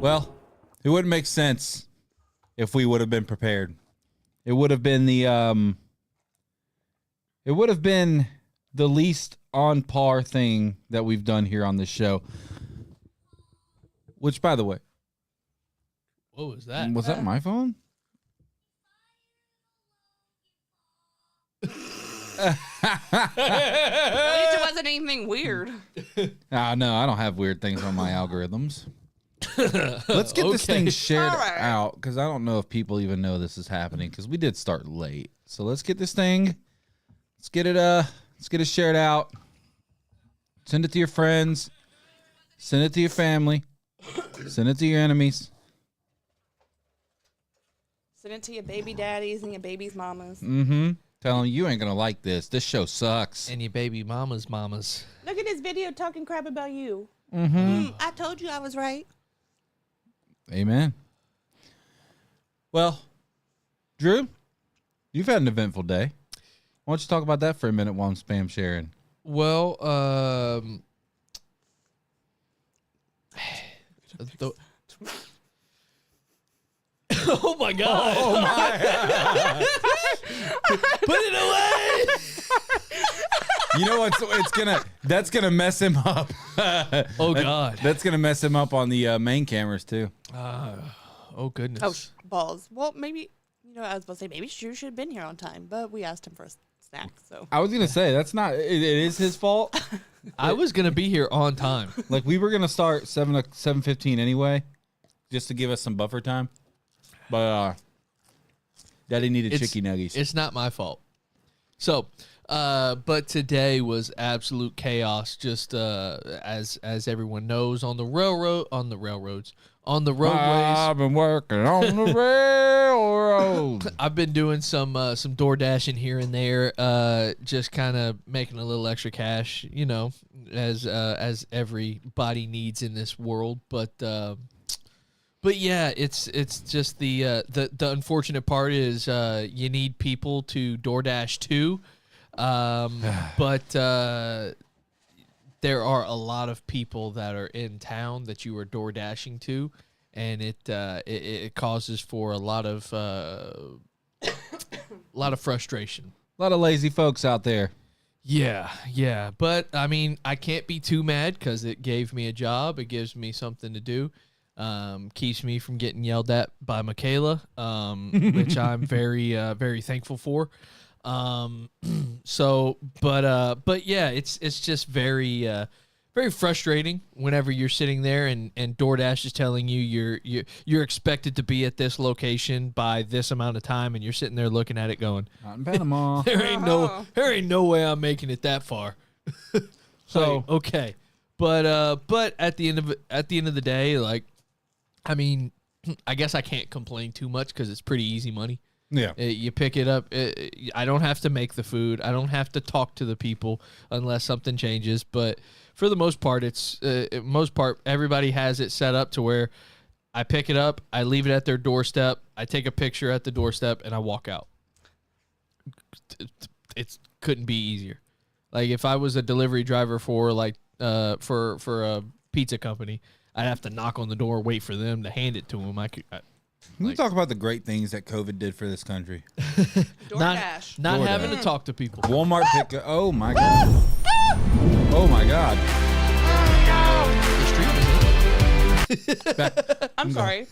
Well, it wouldn't make sense if we would have been prepared. It would have been the least on par thing that we've done here on this show. Which, by the way, what was that? Was that my phone? At least it wasn't anything weird. No, I don't have weird things on my algorithms. Let's get this thing shared out, because I don't know if people even know this is happening, because we did start late. So let's get this thing. Let's get it shared out. Send it to your friends. Send it to your family. Send it to your enemies. Send it to your baby daddies and your baby's mamas. Mm-hmm. Tell them you ain't gonna like this. This show sucks. And your baby mamas. Look at this video talking crap about you. Mm-hmm. I told you I was right. Amen. Well, Drew, you've had an eventful day. Why don't you talk about that for a minute while I'm spam sharing? Well, oh my God! Oh my! Put it away! You know what? That's gonna mess him up. Oh God! That's gonna mess him up on the main cameras too. Oh goodness! Oh balls. Well, maybe I was about to say maybe Drew should have been here on time, but we asked him for a snack. So I was gonna say that's not. It is his fault. I was gonna be here on time. Like we were gonna start 7:15 anyway, just to give us some buffer time. But Daddy needed chicky nuggies. It's not my fault. So, but today was absolute chaos. Just as everyone knows, on the roadways. I've been working on the railroad. I've been doing some door dashing here and there, just kind of making a little extra cash, as everybody needs in this world. But yeah, it's just the unfortunate part is you need people to DoorDash to, but there are a lot of people that are in town that you are door dashing to, and it causes for a lot of frustration. A lot of lazy folks out there. Yeah. But I mean, I can't be too mad because it gave me a job. It gives me something to do. Keeps me from getting yelled at by Michaela, which I'm very, very thankful for. But yeah, it's just very, very frustrating whenever you're sitting there and DoorDash is telling you you're expected to be at this location by this amount of time, and you're sitting there looking at it going, not in Panama. there ain't no way I'm making it that far. So okay, but at the end of the day, like, I mean, I guess I can't complain too much because it's pretty easy money. Yeah. You pick it up. I don't have to make the food. I don't have to talk to the people unless something changes. But for the most part, everybody has it set up to where I pick it up, I leave it at their doorstep, I take a picture at the doorstep, and I walk out. It couldn't be easier. Like if I was a delivery driver for for a pizza company, I'd have to knock on the door, wait for them to hand it to them. We talk about the great things that COVID did for this country. DoorDash. Not DoorDash. having to talk to people. Walmart pickup. Oh my God. Oh my God. I'm sorry.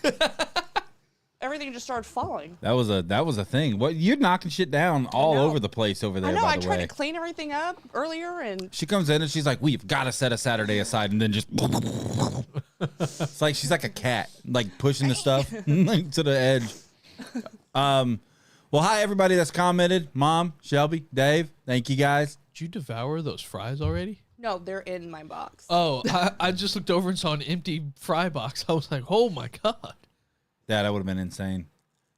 Everything just started falling. That was a thing. What, you're knocking shit down all over the place over there. I know. By I the tried way, to clean everything up earlier, and she comes in and she's like, "We've got to set a Saturday aside," and then just it's like she's like a cat, like pushing the stuff to the edge. Well, hi everybody that's commented. Mom, Shelby, Dave, thank you guys. Did you devour those fries already? no, they're in my box. Oh, I just looked over and saw an empty fry box. I was like, oh my God. That would have been insane.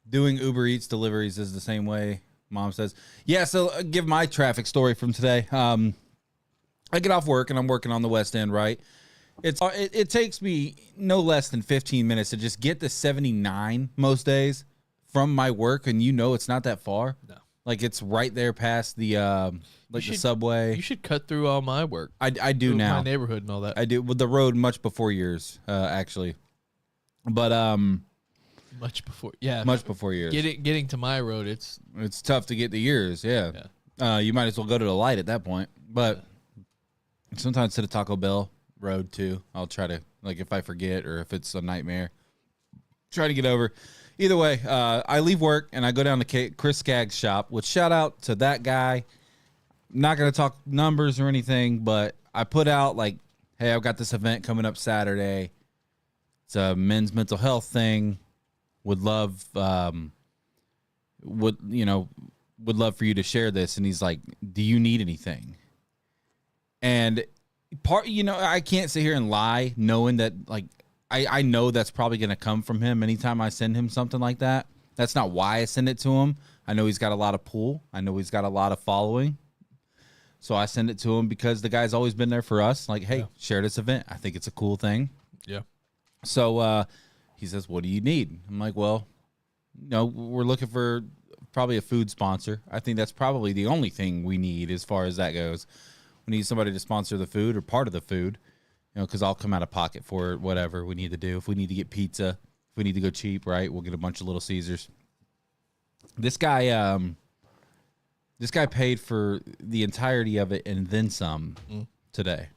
Doing Uber Eats deliveries is the same way, Mom says. Yeah, so give my traffic story from today. I get off work and I'm working on the West End, right? It takes me no less than 15 minutes to just get to 79 most days from my work, and it's not that far. No. Like it's right there past the the subway. You should cut through all my work. I do now. My neighborhood and all that. I do with the road much before yours, actually. But much before years. Getting to my road, it's tough to get to yours. Yeah. You might as well go to the light at that point. But sometimes to the Taco Bell road too. I'll try to, like, if I forget or if it's a nightmare, try to get over. Either way, I leave work and I go down to Chris Skaggs' shop, which shout out to that guy. I'm not going to talk numbers or anything, but I put out like, hey, I've got this event coming up Saturday. It's a men's mental health thing. Would love for you to share this. And he's like, do you need anything? And I can't sit here and lie knowing that, like, I know that's probably going to come from him anytime I send him something like that. That's not why I send it to him. I know he's got a lot of pull. I know he's got a lot of following. So I send it to him because the guy's always been there for us. Like, hey, share this event. I think it's a cool thing. Yeah. So he says, what do you need? I'm like, well, we're looking for probably a food sponsor. I think that's probably the only thing we need as far as that goes. We need somebody to sponsor the food or part of the food, because I'll come out of pocket for it, whatever we need to do. If we need to get pizza, if we need to go cheap, right, we'll get a bunch of Little Caesars. This guy paid for the entirety of it and then some today.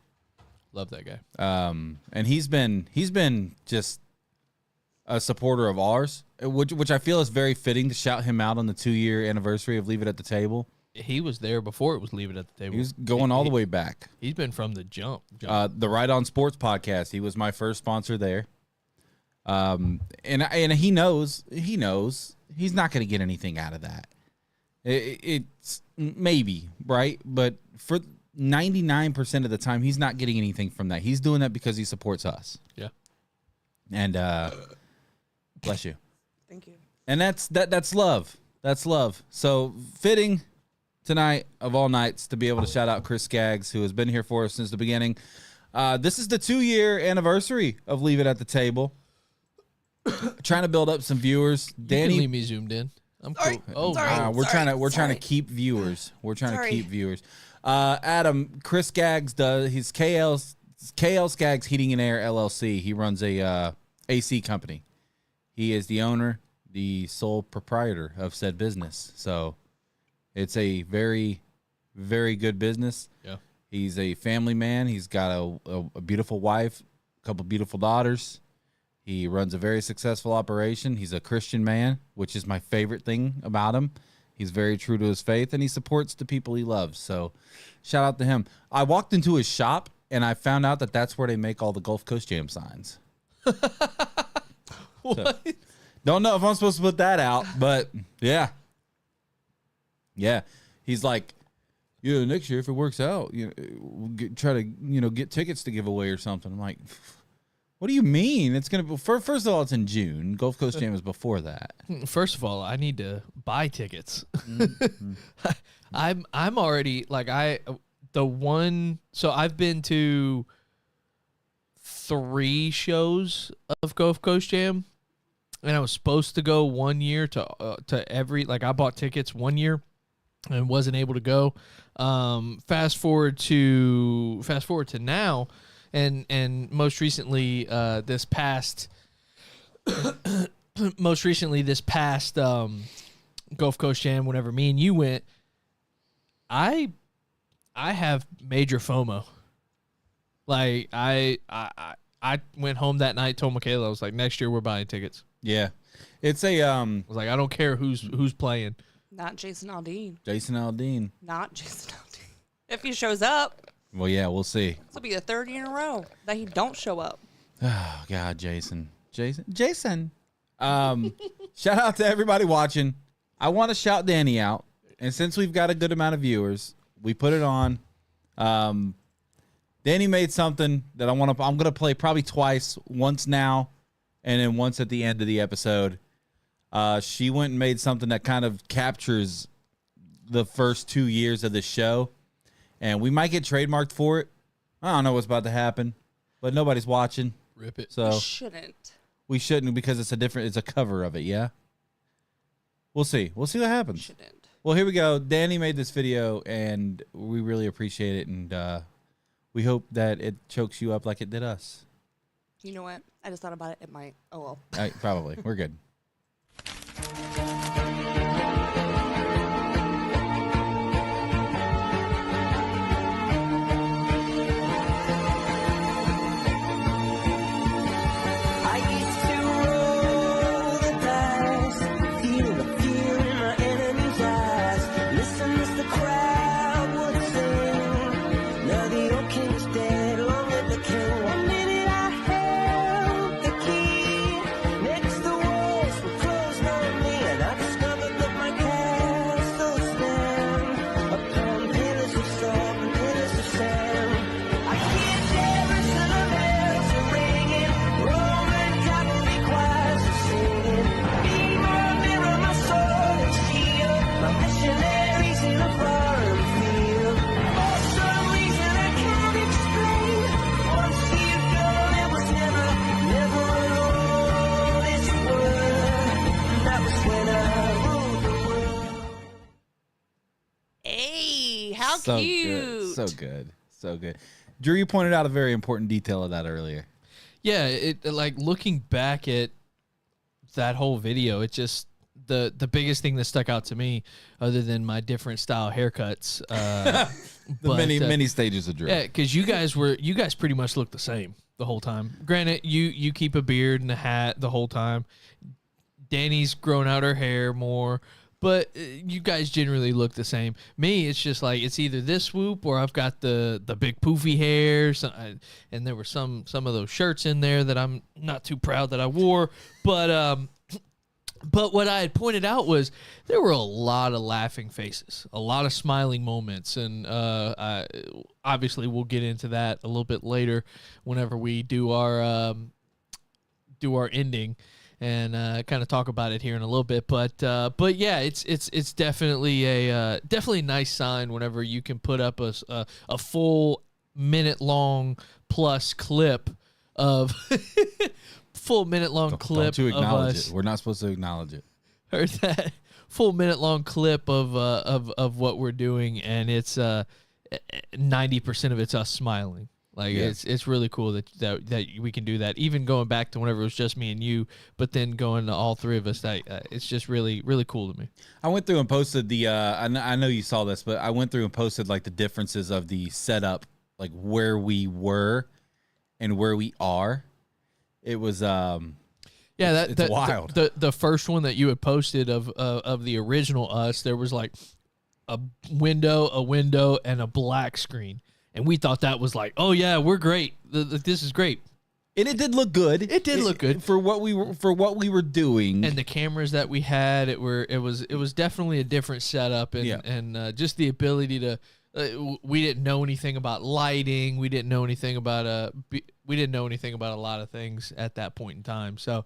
Love that guy. And he's been just a supporter of ours, which I feel is very fitting to shout him out on the 2-year anniversary of Leave It at the Table. He was there before it was Leave It at the Table. He was going all the way back. He's been from the jump. The Right On Sports podcast. He was my first sponsor there. And he knows he's not going to get anything out of that. It's maybe, right? But for 99% of the time, he's not getting anything from that. He's doing that because he supports us. Yeah. And bless you. Thank you. And that's love. That's love. So fitting tonight of all nights to be able to shout out Chris Skaggs, who has been here for us since the beginning. This is the 2-year anniversary of Leave It at the Table. Trying to build up some viewers. Danny, you can leave me zoomed in. I'm cool. Oh, we're trying to keep viewers. We're trying to keep viewers. Adam, Chris Skaggs he's KL Skaggs Heating and Air LLC. He runs a AC company. He is the owner, the sole proprietor of said business. So it's a very, very good business. Yeah. He's a family man. He's got a beautiful wife, a couple beautiful daughters. He runs a very successful operation. He's a Christian man, which is my favorite thing about him. He's very true to his faith, and he supports the people he loves. So shout out to him. I walked into his shop, and I found out that that's where they make all the Gulf Coast Jam signs. What? So, don't know if I'm supposed to put that out, but yeah. Yeah. He's like, next year, if it works out, we'll try to, get tickets to give away or something. I'm like, what do you mean? It's going to be, first of all, it's in June. Gulf Coast Jam is before that. First of all, I need to buy tickets. I'm already so I've been to 3 shows of Gulf Coast Jam, and I was supposed to go 1 year to every, I bought tickets 1 year and wasn't able to go. Fast forward to now. And most recently, this past Gulf Coast Jam, whenever me and you went, I have major FOMO. Like I went home that night, told Michaela, I was like, next year we're buying tickets. Yeah, it's a I was like, I don't care who's playing. Not Jason Aldean. Jason Aldean. Not Jason Aldean. If he shows up. Well, yeah, we'll see. This will be the 3rd year in a row that he don't show up. Oh, God, Jason. Shout out to everybody watching. I want to shout Danny out. And since we've got a good amount of viewers, we put it on. Danny made something that I'm going to play probably twice, once now, and then once at the end of the episode. She went and made something that kind of captures the first 2 years of the show. And we might get trademarked for it. I don't know what's about to happen, but nobody's watching. Rip it. So We shouldn't because it's a cover of it. Yeah. We'll see what happens. Shouldn't. Well, here we go. Danny made this video and we really appreciate it. And we hope that it chokes you up like it did us. You know what? I just thought about it. It might. Oh well. Probably. We're good. So cute. Good. So good. So good. Drew, you pointed out a very important detail of that earlier. Yeah, it like looking back at that whole video, it just the biggest thing that stuck out to me, other than my different style haircuts, many stages of Drew. Yeah, because you guys pretty much look the same the whole time. Granted, you keep a beard and a hat the whole time. Danny's grown out her hair more. But you guys generally look the same. Me, it's just like it's either this swoop or I've got the big poofy hair. And there were some of those shirts in there that I'm not too proud that I wore. But what I had pointed out was there were a lot of laughing faces, a lot of smiling moments, and obviously we'll get into that a little bit later whenever we do our ending. And kind of talk about it here in a little bit, but yeah, it's definitely a nice sign whenever you can put up a full minute long plus clip of Don't you acknowledge it? We're not supposed to acknowledge it. Or that full minute long clip of what we're doing, and it's 90% of it's us smiling. Like it's really cool that we can do that. Even going back to whenever it was just me and you, but then going to all three of us, it's just really really cool to me. I went through and posted the. I know you saw this, but I went through and posted like the differences of the setup, like where we were and where we are. It was it's wild. The first one that you had posted of the original us, there was like a window, and a black screen. And we thought that was like, oh yeah, we're great. This is great, and it did look good. It did look good for what we were doing. And the cameras that we had, it was definitely a different setup, and just the ability to. We didn't know anything about lighting. We didn't know anything about a lot of things at that point in time. So,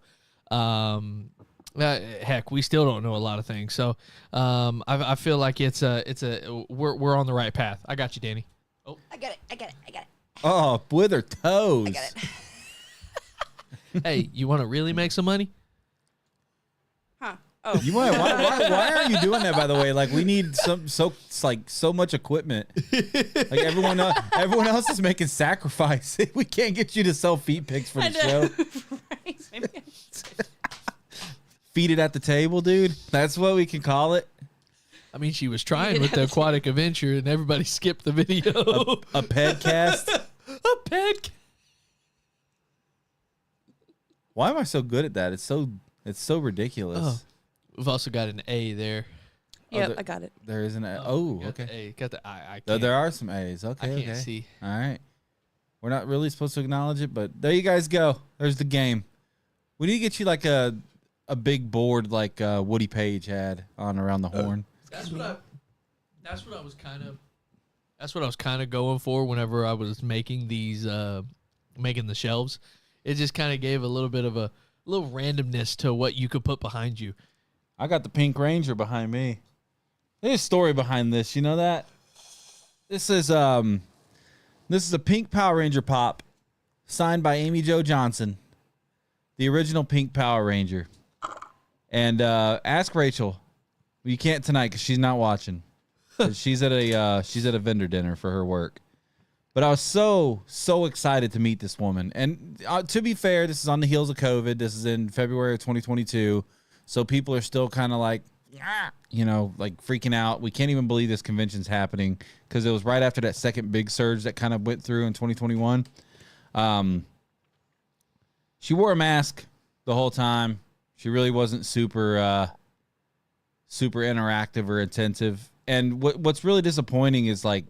heck, we still don't know a lot of things. So, I feel like we're on the right path. I got you, Danny. Oh, I got it. Oh, with her toes. I got it. Hey, you want to really make some money? Huh? Oh, you want? Why are you doing that? By the way, like we need so much equipment. Like everyone else is making sacrifice. We can't get you to sell feet pics for the show. Right? Feed it at the table, dude. That's what we can call it. I mean, she was trying with the aquatic adventure, and everybody skipped the video. A pedcast. A pedcast. Why am I so good at that? It's so ridiculous. Oh, we've also got an A there. Yep, I got it. There is an A. Oh, got okay. The A. Got the I. There are some A's. Okay, I can't see. All right. We're not really supposed to acknowledge it, but there you guys go. There's the game. We need to get you like a big board like Woody Page had on around the horn. That's what I was kind of going for whenever I was making these making the shelves. It just kind of gave a little bit of a little randomness to what you could put behind you. I got the Pink Ranger behind me. There's a story behind this. You know that? This is a Pink Power Ranger pop signed by Amy Jo Johnson, the original Pink Power Ranger. And ask Rachel. You can't tonight because she's not watching. She's at a vendor dinner for her work. But I was so excited to meet this woman. And to be fair, this is on the heels of COVID. This is in February of 2022. So people are still kind of like, like freaking out. We can't even believe this convention's happening because it was right after that second big surge that kind of went through in 2021. She wore a mask the whole time. She really wasn't super interactive or attentive. And what's really disappointing is like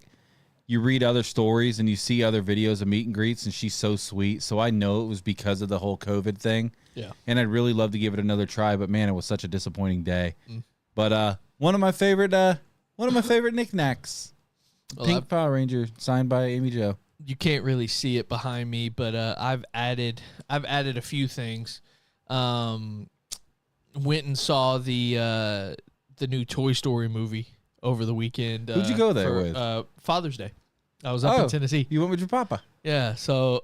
you read other stories and you see other videos of meet and greets, and she's so sweet. So I know it was because of the whole COVID thing. Yeah. And I'd really love to give it another try, but man, it was such a disappointing day. But one of my favorite knickknacks, Pink Power Ranger signed by Amy Jo. You can't really see it behind me, but I've added a few things. Went and saw the new Toy Story movie over the weekend. Who'd you go there with? Father's Day. I was up in Tennessee. You went with your papa? Yeah. So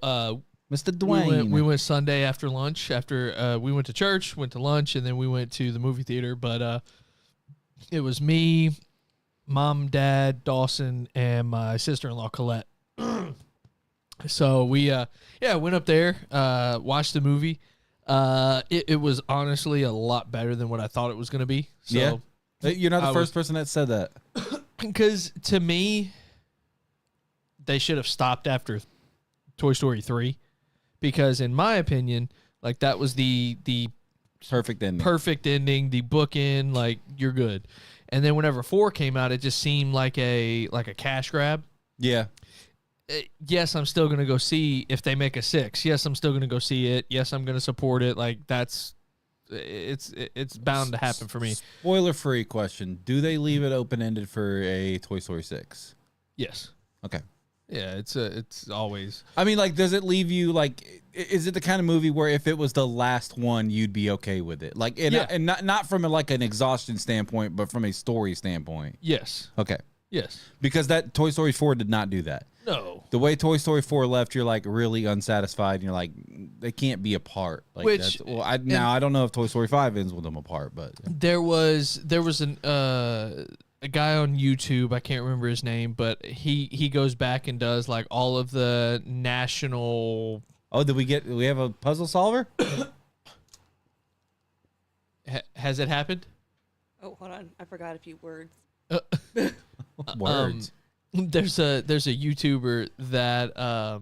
Mr. Dwayne. We went Sunday after lunch. After we went to church, went to lunch, and then we went to the movie theater. But it was me, Mom, Dad, Dawson, and my sister-in-law Colette. So we went up there, watched the movie. It was honestly a lot better than what I thought it was going to be. So yeah. You're not the first person that said that. Because to me, they should have stopped after Toy Story 3. Because in my opinion, like that was the perfect ending. The bookend, like you're good. And then whenever 4 came out, it just seemed like a cash grab. Yeah. Yes, I'm still going to go see if they make a 6. Yes, I'm still going to go see it. Yes, I'm going to support it. Like it's bound to happen for me. Spoiler-free question. Do they leave it open-ended for a Toy Story 6? Yes. Okay. Yeah, it's always. I mean, like, does it leave you, like, is it the kind of movie where if it was the last one, you'd be okay with it? Like, and not from like an exhaustion standpoint, but from a story standpoint. Yes. Okay. Yes. Because that Toy Story 4 did not do that. No. The way Toy Story 4 left, you're like really unsatisfied. And you're like, they can't be apart. Like I don't know if Toy Story 5 ends with them apart, but there was a guy on YouTube, I can't remember his name, but he goes back and does like all of the national. Oh, do we have a puzzle solver? Has it happened? Oh, hold on. I forgot a few words. Words. There's a YouTuber that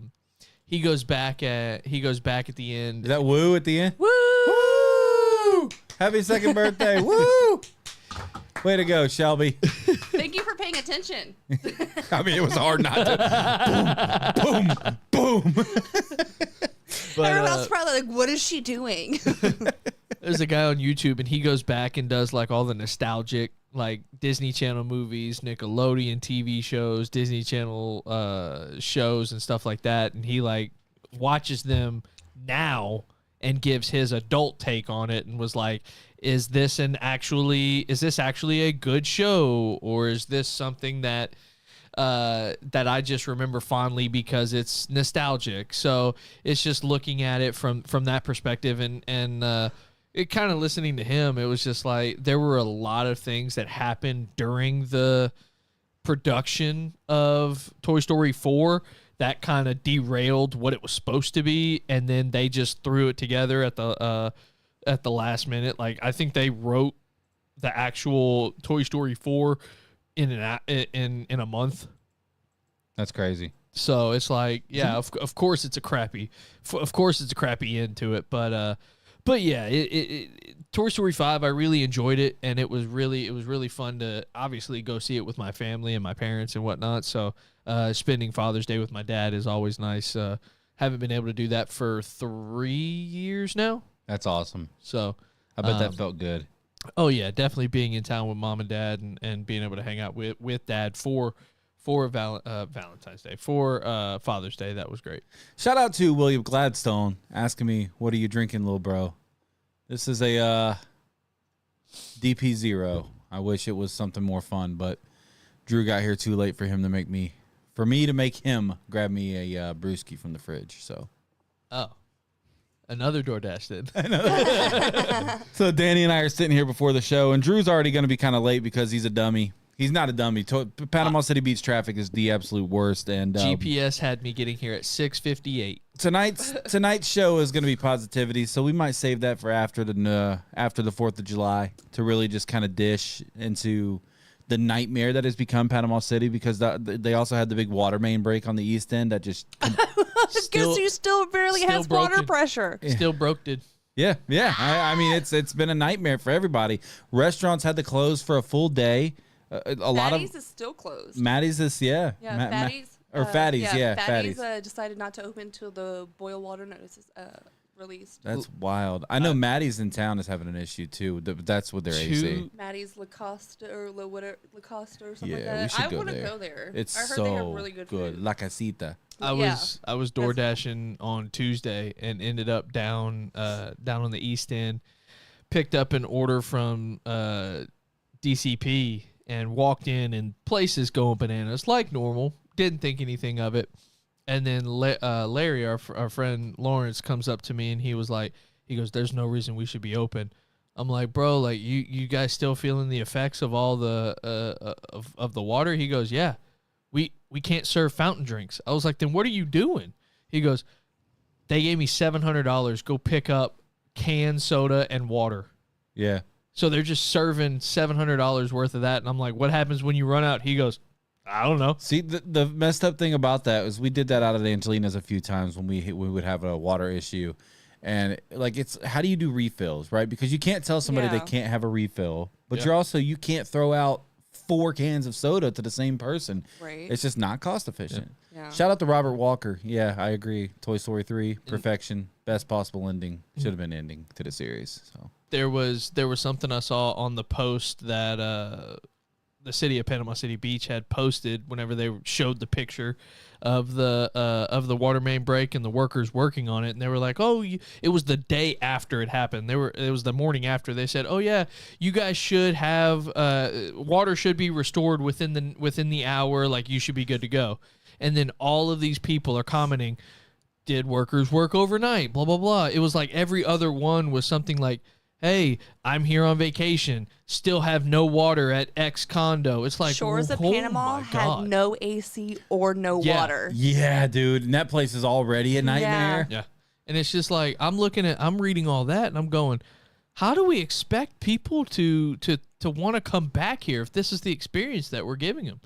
he goes back at the end. Is that Woo at the end? Woo! Woo! Happy second birthday. Woo! Way to go, Shelby. Thank you for paying attention. I mean, it was hard not to. Boom, boom, boom. But, everyone else is probably like, what is she doing? There's a guy on YouTube, and he goes back and does like all the nostalgic, like Disney Channel movies, Nickelodeon TV shows, Disney Channel shows, and stuff like that. And he like watches them now and gives his adult take on it, and was like, is this actually a good show, or is this something that I just remember fondly because it's nostalgic? So it's just looking at it from that perspective, and it kind of listening to him, it was just like there were a lot of things that happened during the production of Toy Story 4 that kind of derailed what it was supposed to be, and then they just threw it together at the last minute. Like, I think they wrote the actual Toy Story 4 in a month. That's crazy. So it's like, yeah, of course it's a crappy end to it, but yeah, Toy Story 5, I really enjoyed it, and it was really fun to obviously go see it with my family and my parents and whatnot. So spending Father's Day with my dad is always nice. Haven't been able to do that for 3 years now. That's awesome. So I bet that felt good. Oh yeah, definitely being in town with mom and dad and being able to hang out with dad for Valentine's Day, for Father's Day. That was great. Shout out to William Gladstone asking me, what are you drinking, little bro? This is a DP0. I wish it was something more fun, but Drew got here too late for me to make him grab me a brewski from the fridge. So, another DoorDash then. So Danny and I are sitting here before the show, and Drew's already going to be kind of late because he's a dummy. He's not a dummy. Panama City Beach traffic is the absolute worst. And GPS had me getting here at 6:58. Tonight's show is going to be positivity, so we might save that for after the 4th of July to really just kind of dish into the nightmare that has become Panama City, because they also had the big water main break on the east end that just Guess you still barely has broken. water pressure. Still broke, dude. Yeah. I mean, it's been a nightmare for everybody. Restaurants had to close for a full day. A lot of Fatty's is still closed. Maddie's is Fatty's. Fatty's. Decided not to open until the boil water notice is released. That's wild. I know Maddie's in town is having an issue too. That's with their AC. Maddie's Lacoste or Lacoste or something Yeah, we like should that. I want to there. go there. It's I heard so they have really good food. La Casita. I was door dashing on Tuesday and ended up down on the east end. Picked up an order from DCP and walked in, and places going bananas like normal. Didn't think anything of it. And then Larry, our friend Lawrence, comes up to me and he goes, "There's no reason we should be open." I'm like, "Bro, like you guys still feeling the effects of all the of the water?" He goes, "Yeah, we can't serve fountain drinks." I was like, "Then what are you doing?" He goes, "They gave me $700. Go pick up canned soda and water." Yeah. So they're just serving $700 worth of that, and I'm like, "What happens when you run out?" He goes, "I don't know." See, the messed up thing about that was we did that out at Angelina's a few times when we would have a water issue. And like, it's how do you do refills, right? Because you can't tell somebody they can't have a refill, but you can't throw out 4 cans of soda to the same person. Right. It's just not cost efficient. Yeah. Shout out to Robert Walker. Yeah, I agree. Toy Story 3, perfection, best possible ending. Should have been ending to the series. So there was something I saw on the post that the city of Panama City Beach had posted whenever they showed the picture of the water main break and the workers working on it, and they were like, "Oh, it was the day after it happened. It was the morning after." They said, "Oh yeah, you guys should have water should be restored within the hour. Like, you should be good to go." And then all of these people are commenting, "Did workers work overnight? Blah blah blah." It was like every other one was something like, "Hey, I'm here on vacation, still have no water at X condo." It's like, Shores of Panama had no AC or no water. Yeah, dude. And that place is already a nightmare. Yeah. And it's just like, I'm reading all that and I'm going, how do we expect people to want to come back here if this is the experience that we're giving them?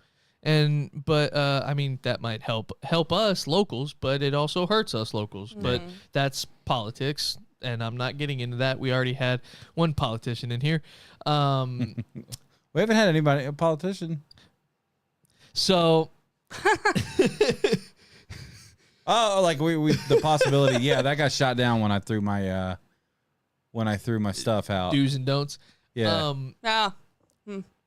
But I mean, that might help us locals, but it also hurts us locals. Mm-hmm. But that's politics. And I'm not getting into that. We already had one politician in here. We haven't had a politician. So, like we the possibility. Yeah, that got shot down when I threw my stuff out. Do's and don'ts. Yeah.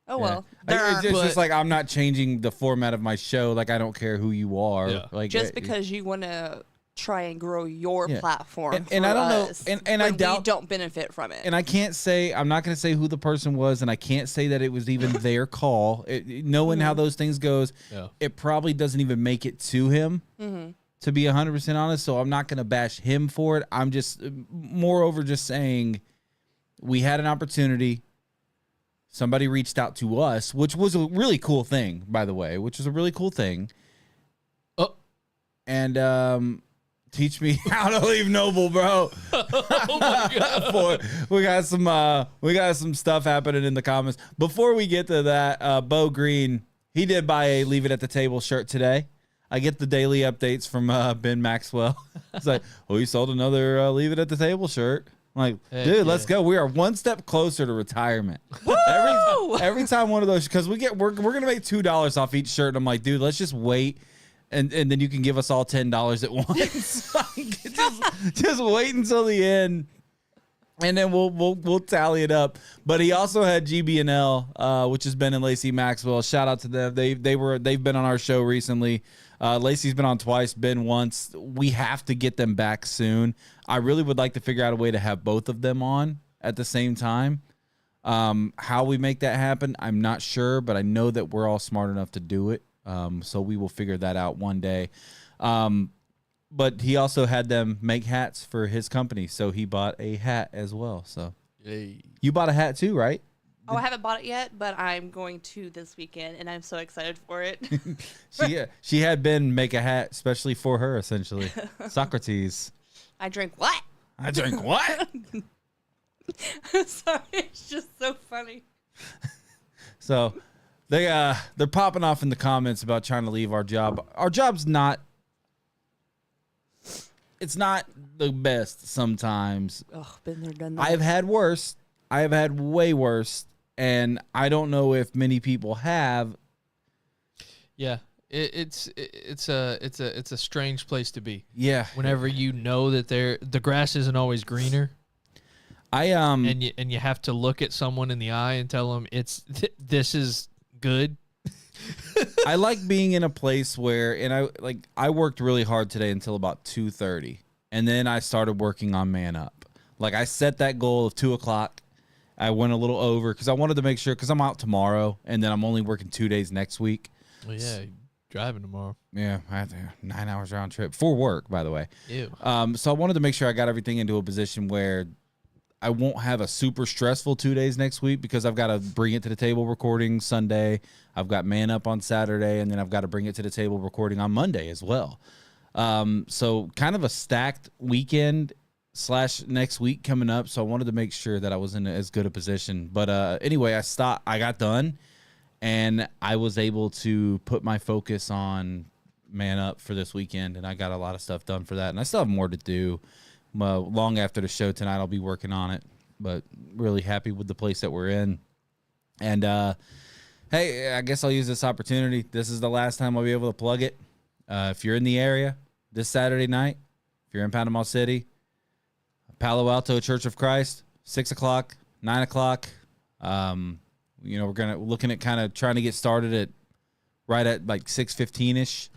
Oh well. It's just like, I'm not changing the format of my show. Like, I don't care who you are. Yeah. Like, just because you want to try and grow your platform, and I don't know, and I doubt we don't benefit from it. And I can't say, I'm not going to say who the person was, and I can't say that it was even their call. Knowing how those things goes, it probably doesn't even make it to him. Mm-hmm. To be 100% honest, so I'm not going to bash him for it. I'm just, moreover, just saying we had an opportunity. Somebody reached out to us, which was a really cool thing, by the way, Oh, and teach me how to leave Noble, bro. Oh my God. we got some stuff happening in the comments. Before we get to that, Bo Green, he did buy a Leave It at the Table shirt today. I get the daily updates from Ben Maxwell. It's like, oh, you sold another Leave It at the Table shirt. I'm like, dude, let's go. We are one step closer to retirement. Every time one of those, because we're gonna make $2 off each shirt. And I'm like, dude, let's just wait. And then you can give us all $10 at once. Like, just wait until the end, and then we'll tally it up. But he also had GBNL, which has Ben and Lacey Maxwell. Shout out to them. They've been on our show recently. Lacey's been on twice, Ben once. We have to get them back soon. I really would like to figure out a way to have both of them on at the same time. How we make that happen, I'm not sure, but I know that we're all smart enough to do it. So we will figure that out one day. But he also had them make hats for his company, so he bought a hat as well. So you bought a hat too, right? Oh, I haven't bought it yet, but I'm going to this weekend, and I'm so excited for it. She had Ben make a hat especially for her, essentially. Socrates. I drink what? I drink what? Sorry, it's just so funny. So they're popping off in the comments about trying to leave our job. Our job's not. It's not the best sometimes. Oh, been there, done that. I've had worse. I have had way worse, and I don't know if many people have. Yeah, it's a strange place to be. Yeah. Whenever you know that the grass isn't always greener. And you have to look at someone in the eye and tell them this is good. I like being in a place where, and I worked really hard today until about 2:30, and then I started working on Man Up. Like I set that goal of 2:00. I went a little over because I wanted to make sure, because I'm out tomorrow, and then I'm only working 2 days next week. Well, yeah, driving tomorrow. Yeah, I have to 9 hours round trip for work, by the way. Ew. So I wanted to make sure I got everything into a position where I won't have a super stressful 2 days next week, because I've got to bring it to the table recording Sunday. I've got Man Up on Saturday, and then I've got to bring it to the table recording on Monday as well. So kind of a stacked weekend / next week coming up. So I wanted to make sure that I was in as good a position. But anyway, I got done, and I was able to put my focus on Man Up for this weekend, and I got a lot of stuff done for that. And I still have more to do. Long after the show tonight, I'll be working on it, but really happy with the place that we're in. And, hey, I guess I'll use this opportunity. This is the last time I'll be able to plug it. If you're in the area this Saturday night, if you're in Panama City, Palo Alto Church of Christ, 6 o'clock, 9 o'clock. We're looking at kind of trying to get started right at like 6:15ish.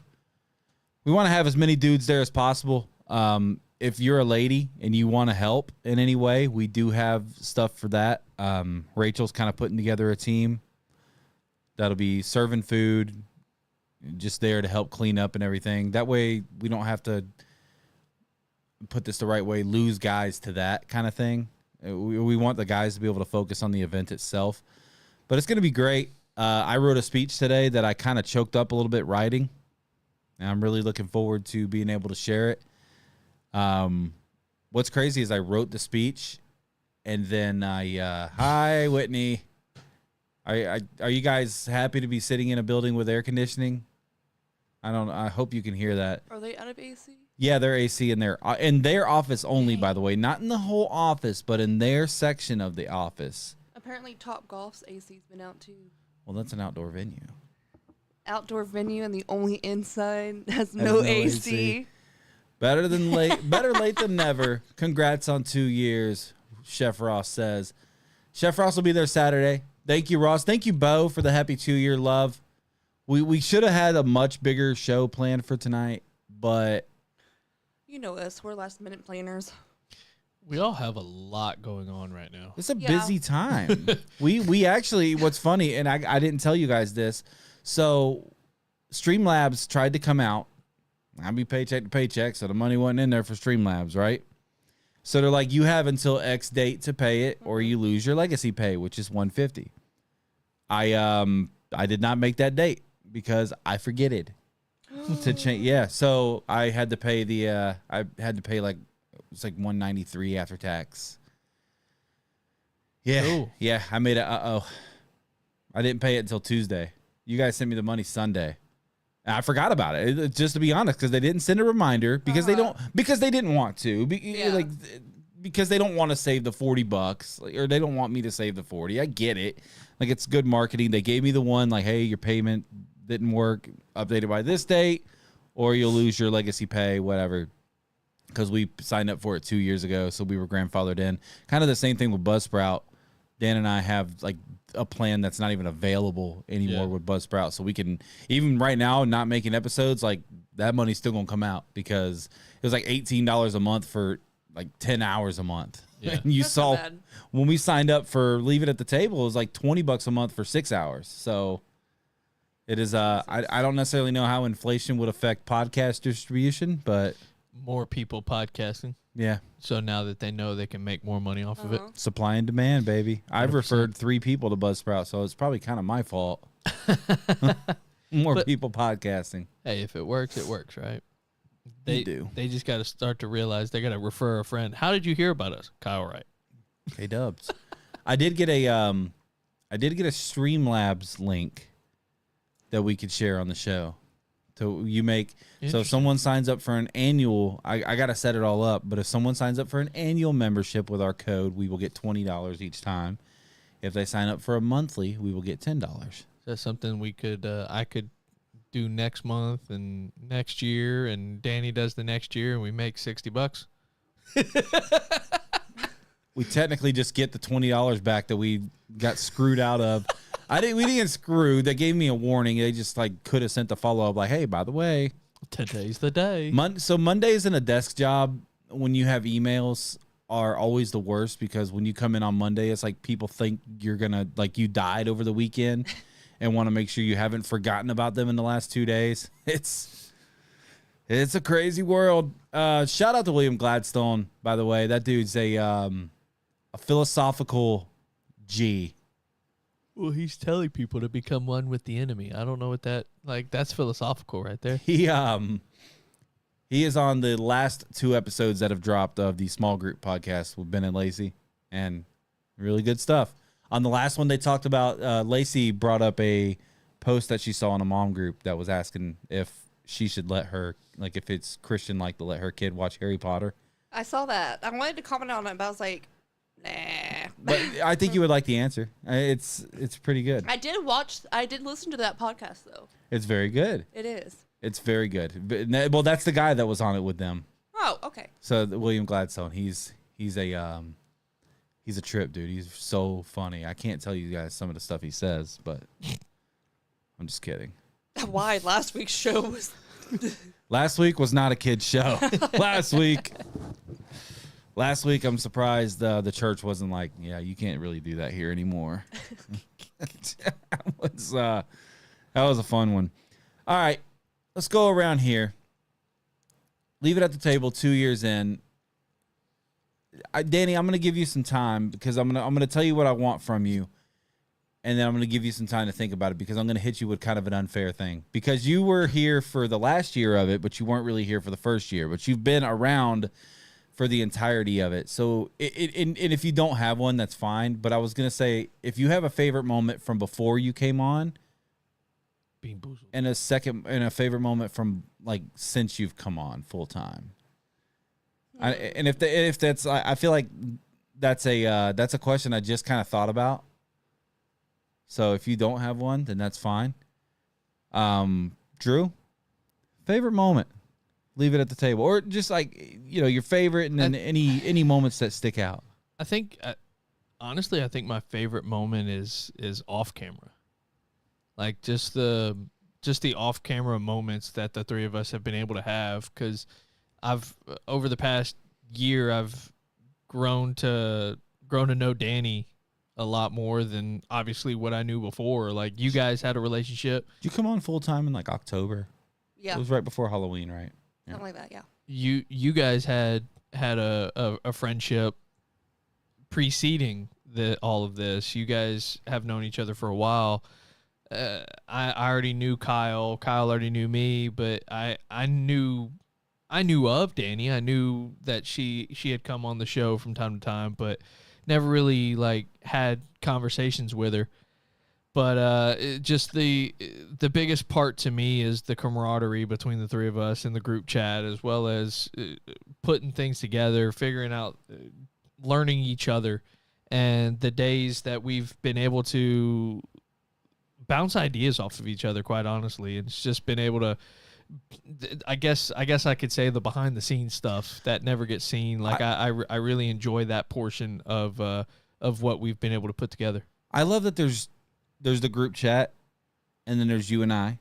We want to have as many dudes there as possible. If you're a lady and you want to help in any way, we do have stuff for that. Rachel's kind of putting together a team that'll be serving food, just there to help clean up and everything. That way we don't have to, put this the right way, lose guys to that kind of thing. We want the guys to be able to focus on the event itself. But it's going to be great. I wrote a speech today that I kind of choked up a little bit writing, and I'm really looking forward to being able to share it. What's crazy is I wrote the speech, and then hi Whitney, are you guys happy to be sitting in a building with air conditioning? I hope you can hear that. Are they out of AC? Yeah, they're AC in their office only, by the way, not in the whole office, but in their section of the office. Apparently Top Golf's AC's been out too. Well, that's an outdoor venue. Outdoor venue, and the only inside has no AC. Better late than never. Congrats on 2 years, Chef Ross says. Chef Ross will be there Saturday. Thank you, Ross. Thank you, Bo, for the happy 2-year love. We should have had a much bigger show planned for tonight, but you know us, we're last minute planners. We all have a lot going on right now. It's a busy time. we actually, what's funny, and I didn't tell you guys this, so Streamlabs tried to come out. I'd be paycheck to paycheck, so the money wasn't in there for Streamlabs, right? So they're like, you have until X date to pay it, or you lose your legacy pay, which is $150. I did not make that date because I forgetted to change. Yeah, so I had to pay it's like $193 after tax. Yeah, Ooh. Yeah, I made I didn't pay it until Tuesday. You guys sent me the money Sunday. I forgot about it, just to be honest, because they didn't send a reminder because they didn't want to, because they don't want to save the $40, or they don't want me to save the 40. I get it, like it's good marketing. They gave me the one like, hey, your payment didn't work, updated by this date, or you'll lose your legacy pay, whatever. Because we signed up for it 2 years ago, so we were grandfathered in. Kind of the same thing with Buzzsprout. Dan and I have like a plan that's not even available anymore with Buzzsprout, so we can, even right now, not making episodes, like that money's still gonna come out because it was like $18 a month for like 10 hours a month. Yeah. And you saw when we signed up for Leave It at the Table, it was like $20 a month for 6 hours. So it is. I don't necessarily know how inflation would affect podcast distribution, but more people podcasting. Yeah. So now that they know they can make more money off of it. Supply and demand, baby. I've 100%. referred 3 people to Buzzsprout, so it's probably kind of my fault. More people podcasting. Hey, if it works, right? They do. They just got to start to realize they got to refer a friend. How did you hear about us? Kyle Wright. Hey, Dubs. I did get a Streamlabs link that we could share on the show. So if someone signs up for an annual, I got to set it all up, but if someone signs up for an annual membership with our code, we will get $20 each time. If they sign up for a monthly, we will get $10. That's something we could, I could do next month and next year, and Danny does the next year, and we make $60. We technically just get the $20 back that we got screwed out of. We didn't get screwed. They gave me a warning. They just could have sent the follow up like, hey, by the way, today's the day. So Mondays in a desk job when you have emails are always the worst, because when you come in on Monday, it's like people think you're gonna you died over the weekend and want to make sure you haven't forgotten about them in the last 2 days. It's a crazy world. Shout out to William Gladstone, by the way. That dude's a philosophical G. Well, he's telling people to become one with the enemy. I don't know what that's philosophical right there. He is on the last 2 episodes that have dropped of the small group podcast with Ben and Lacey, and really good stuff. On the last one, they talked about, Lacey brought up a post that she saw in a mom group that was asking if she should let her, if it's Christian, to let her kid watch Harry Potter. I saw that. I wanted to comment on it, but I was like, nah. But I think you would like the answer. It's pretty good. I did listen to that podcast, though. It's very good. It is. It's very good. Well, that's the guy that was on it with them. Oh, okay. So William Gladstone, he's a trip, dude. He's so funny. I can't tell you guys some of the stuff he says, but I'm just kidding. Why? Last week's show was... Last week was not a kid's show. Last week, I'm surprised the church wasn't like, yeah, you can't really do that here anymore. That was a fun one. All right, let's go around here. Leave it at the table. 2 years in. Danny, I'm going to give you some time, because I'm going to tell you what I want from you, and then I'm going to give you some time to think about it, because I'm going to hit you with kind of an unfair thing. Because you were here for the last year of it, but you weren't really here for the first year. But you've been around for the entirety of it. So, and if you don't have one, that's fine. But I was going to say, if you have a favorite moment from before you came on, Bean Boozled, and a favorite moment from since you've come on full time. And if that's, I feel like that's a question I just kind of thought about. So if you don't have one, then that's fine. Drew, favorite moment, leave it at the table, or just your favorite, and then any moments that stick out. I think, honestly, I think my favorite moment is off camera, just the off camera moments that the 3 of us have been able to have, because over the past year, I've grown to know Danny a lot more than obviously what I knew before. You guys had a relationship. Did you come on full time in October? Yeah. It was right before Halloween, right? Yeah. Something like that, yeah. You guys had a friendship preceding all of this. You guys have known each other for a while. I already knew Kyle. Kyle already knew me, but I knew of Danny. I knew that she had come on the show from time to time, but never really had conversations with her. But just the biggest part to me is the camaraderie between the 3 of us in the group chat, as well as putting things together, figuring out, learning each other, and the days that we've been able to bounce ideas off of each other, quite honestly. And it's just been able to, I guess I could say, the behind the scenes stuff that never gets seen. I really enjoy that portion of what we've been able to put together. I love that there's the group chat, and then there's you and I,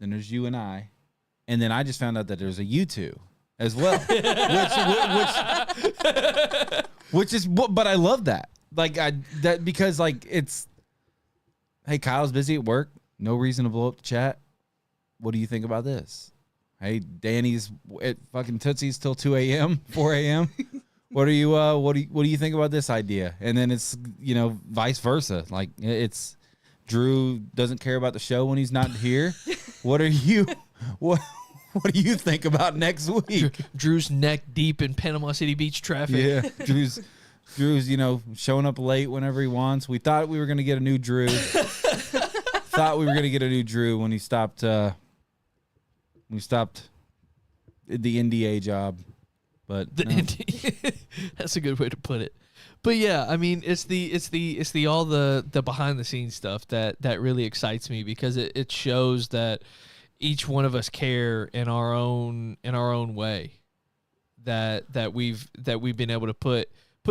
and then I just found out that there's a you two as well, which is, but I love that. Because it's, hey, Kyle's busy at work, no reason to blow up the chat. What do you think about this? Hey, Danny's at fucking Tootsie's till 2 a.m., 4 a.m. What do you think about this idea? And then it's, vice versa. Like it's Drew doesn't care about the show when he's not here. What do you think about next week? Drew's neck deep in Panama City Beach traffic. Yeah, Drew's showing up late whenever he wants. We thought we were going to get a new Drew. When he stopped the NDA job. But that's a good way to put it. But yeah, I mean, it's the all the behind the scenes stuff that really excites me, because it shows that each one of us care in our own way, that we've been able to put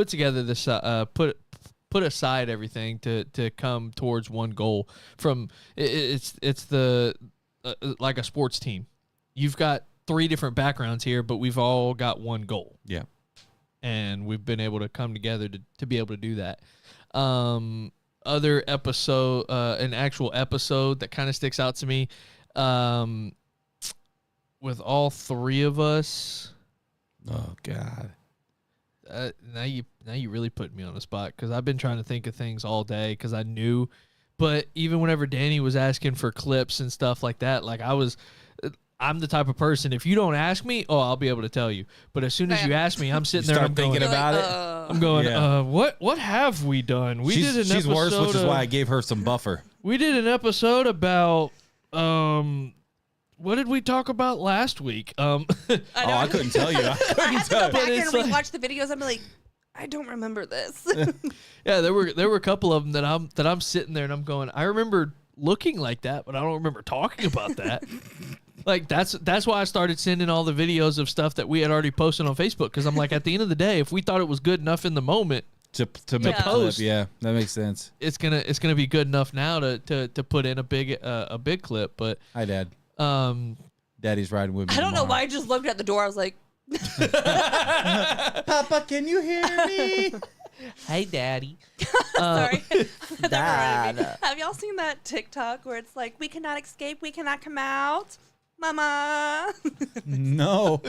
together this put aside everything to come towards one goal. From it's the like a sports team. You've got 3 different backgrounds here, but we've all got one goal. Yeah. And we've been able to come together to be able to do that. Other episode, an actual episode that kind of sticks out to me, with all 3 of us. Oh God. Now you really put me on the spot, because I've been trying to think of things all day, because I knew. But even whenever Danny was asking for clips and stuff like that, like I'm the type of person, if you don't ask me, I'll be able to tell you. But as soon as you ask me, I'm sitting there and I'm thinking about it. I'm going, what have we done? She's worse, which is why I gave her some buffer. We did an episode about what did we talk about last week? I couldn't tell you. I had to go back and rewatch the videos. I'm like, I don't remember this. Yeah, there were a couple of them that I'm sitting there and I'm going, I remember looking like that, but I don't remember talking about that. Like that's why I started sending all the videos of stuff that we had already posted on Facebook, because I'm like, at the end of the day, if we thought it was good enough in the moment to make a post, clip, that makes sense. It's gonna be good enough now to put in a big clip. But hi, Dad. Daddy's riding with me. I don't know why I just looked at the door. I was like, Papa, can you hear me? Hey, Daddy. Sorry. Dad. Have y'all seen that TikTok where it's like, we cannot escape, we cannot come out? Mama. No.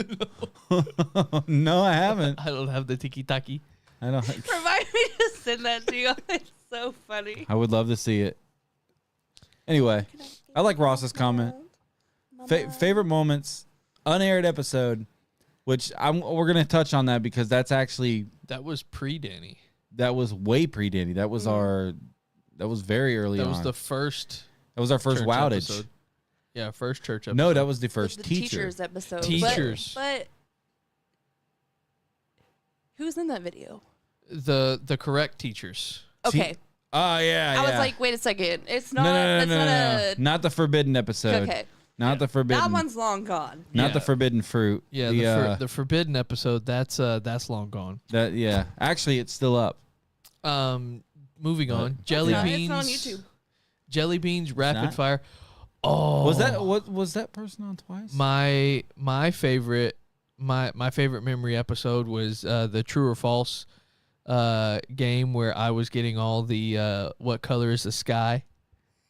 No, I haven't. I don't have the tiki-taki. I don't. Remind me to send that to you. It's so funny. I would love to see it. Anyway, I like Ross's comment. Favorite moments, unaired episode, which we're going to touch on that, because that was pre-Danny. That was way pre-Danny. That was that was very early on. That was the first. That was our first Wowdage. Episode. Yeah, first church episode. No, that was the first the teacher. Teachers episode. Teachers. But who's in that video? The correct teachers. Okay. Oh, yeah, I was like, wait a second. It's not. No. Not the forbidden episode. Okay. Not the forbidden. That one's long gone. Not the forbidden fruit. Yeah, the forbidden episode. That's long gone. Actually, it's still up. Moving on. Jelly beans. It's on YouTube. Jelly beans. Rapid fire. Oh, was that person on twice? My favorite memory episode was the true or false game, where I was getting all the what color is the sky.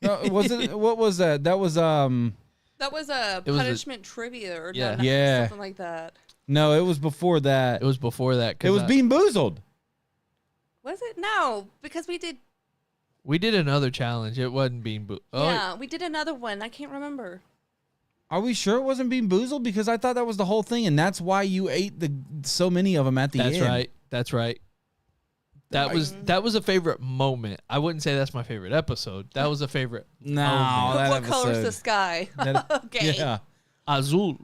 Was it? What was that? That was That was a punishment trivia or something like that. No, it was before that. It was before that. It was Bean Boozled. Was it? No, because we did another challenge. It wasn't Bean Boozled. Yeah, we did another one. I can't remember. Are we sure it wasn't Bean Boozled? Because I thought that was the whole thing, and that's why you ate so many of them at the end. That's right. That was a favorite moment. I wouldn't say that's my favorite episode. That was a favorite. No, what color's the sky? Okay. Yeah, azul.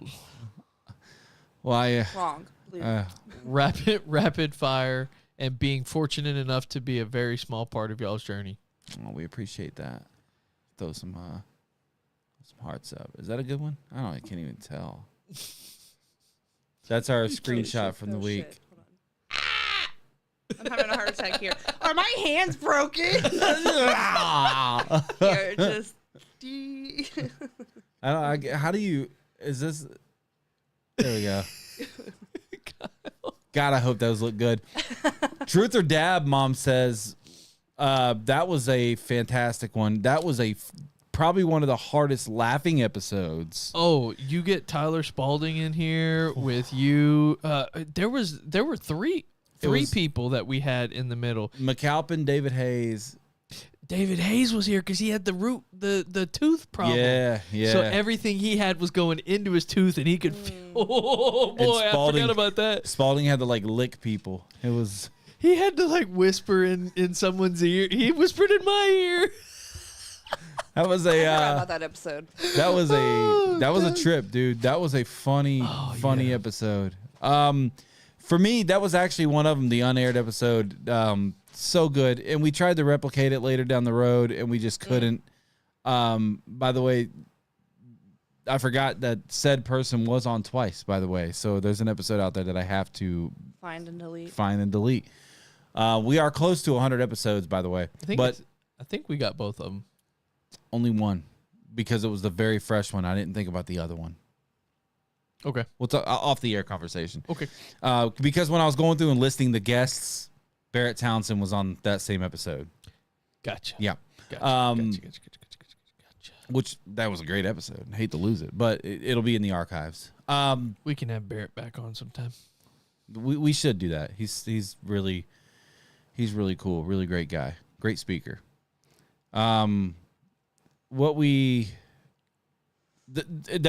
Why? Wrong. Blue. Rapid fire, and being fortunate enough to be a very small part of y'all's journey. Oh, we appreciate that. Throw some hearts up. Is that a good one? I can't even tell. That's our screenshot from the week. I'm having a heart attack here. Are my hands broken? Here, just. How do you? Is this? There we go. God, I hope those look good. Truth or Dab, Mom says, that was a fantastic one. That was a probably one of the hardest laughing episodes. Oh, you get Tyler Spalding in here with you. There were three people that we had in the middle. McAlpin, David Hayes. David Hayes was here because he had the tooth problem. Yeah. So everything he had was going into his tooth, and he could feel. Oh boy, I forgot about that. Spalding had to like lick people. It was. He had to like whisper in someone's ear. He whispered in my ear. That was I forgot about that episode. That was a trip, dude. That was a funny episode. For me, that was actually one of them, the unaired episode. So good, and we tried to replicate it later down the road, and we just couldn't. By the way, I forgot that said person was on twice. By the way, so there's an episode out there that I have to find and delete. We are close to 100 episodes, by the way, I think we got both of them. Only one, because it was the very fresh one. I didn't think about the other one. Okay. Well, it's off the air conversation. Okay. Because when I was going through and listing the guests, Barrett Townsend was on that same episode. Gotcha. Yeah. Gotcha. Which that was a great episode. I hate to lose it, but it'll be in the archives. We can have Barrett back on sometime. We should do that. He's really cool. Really great guy. Great speaker. That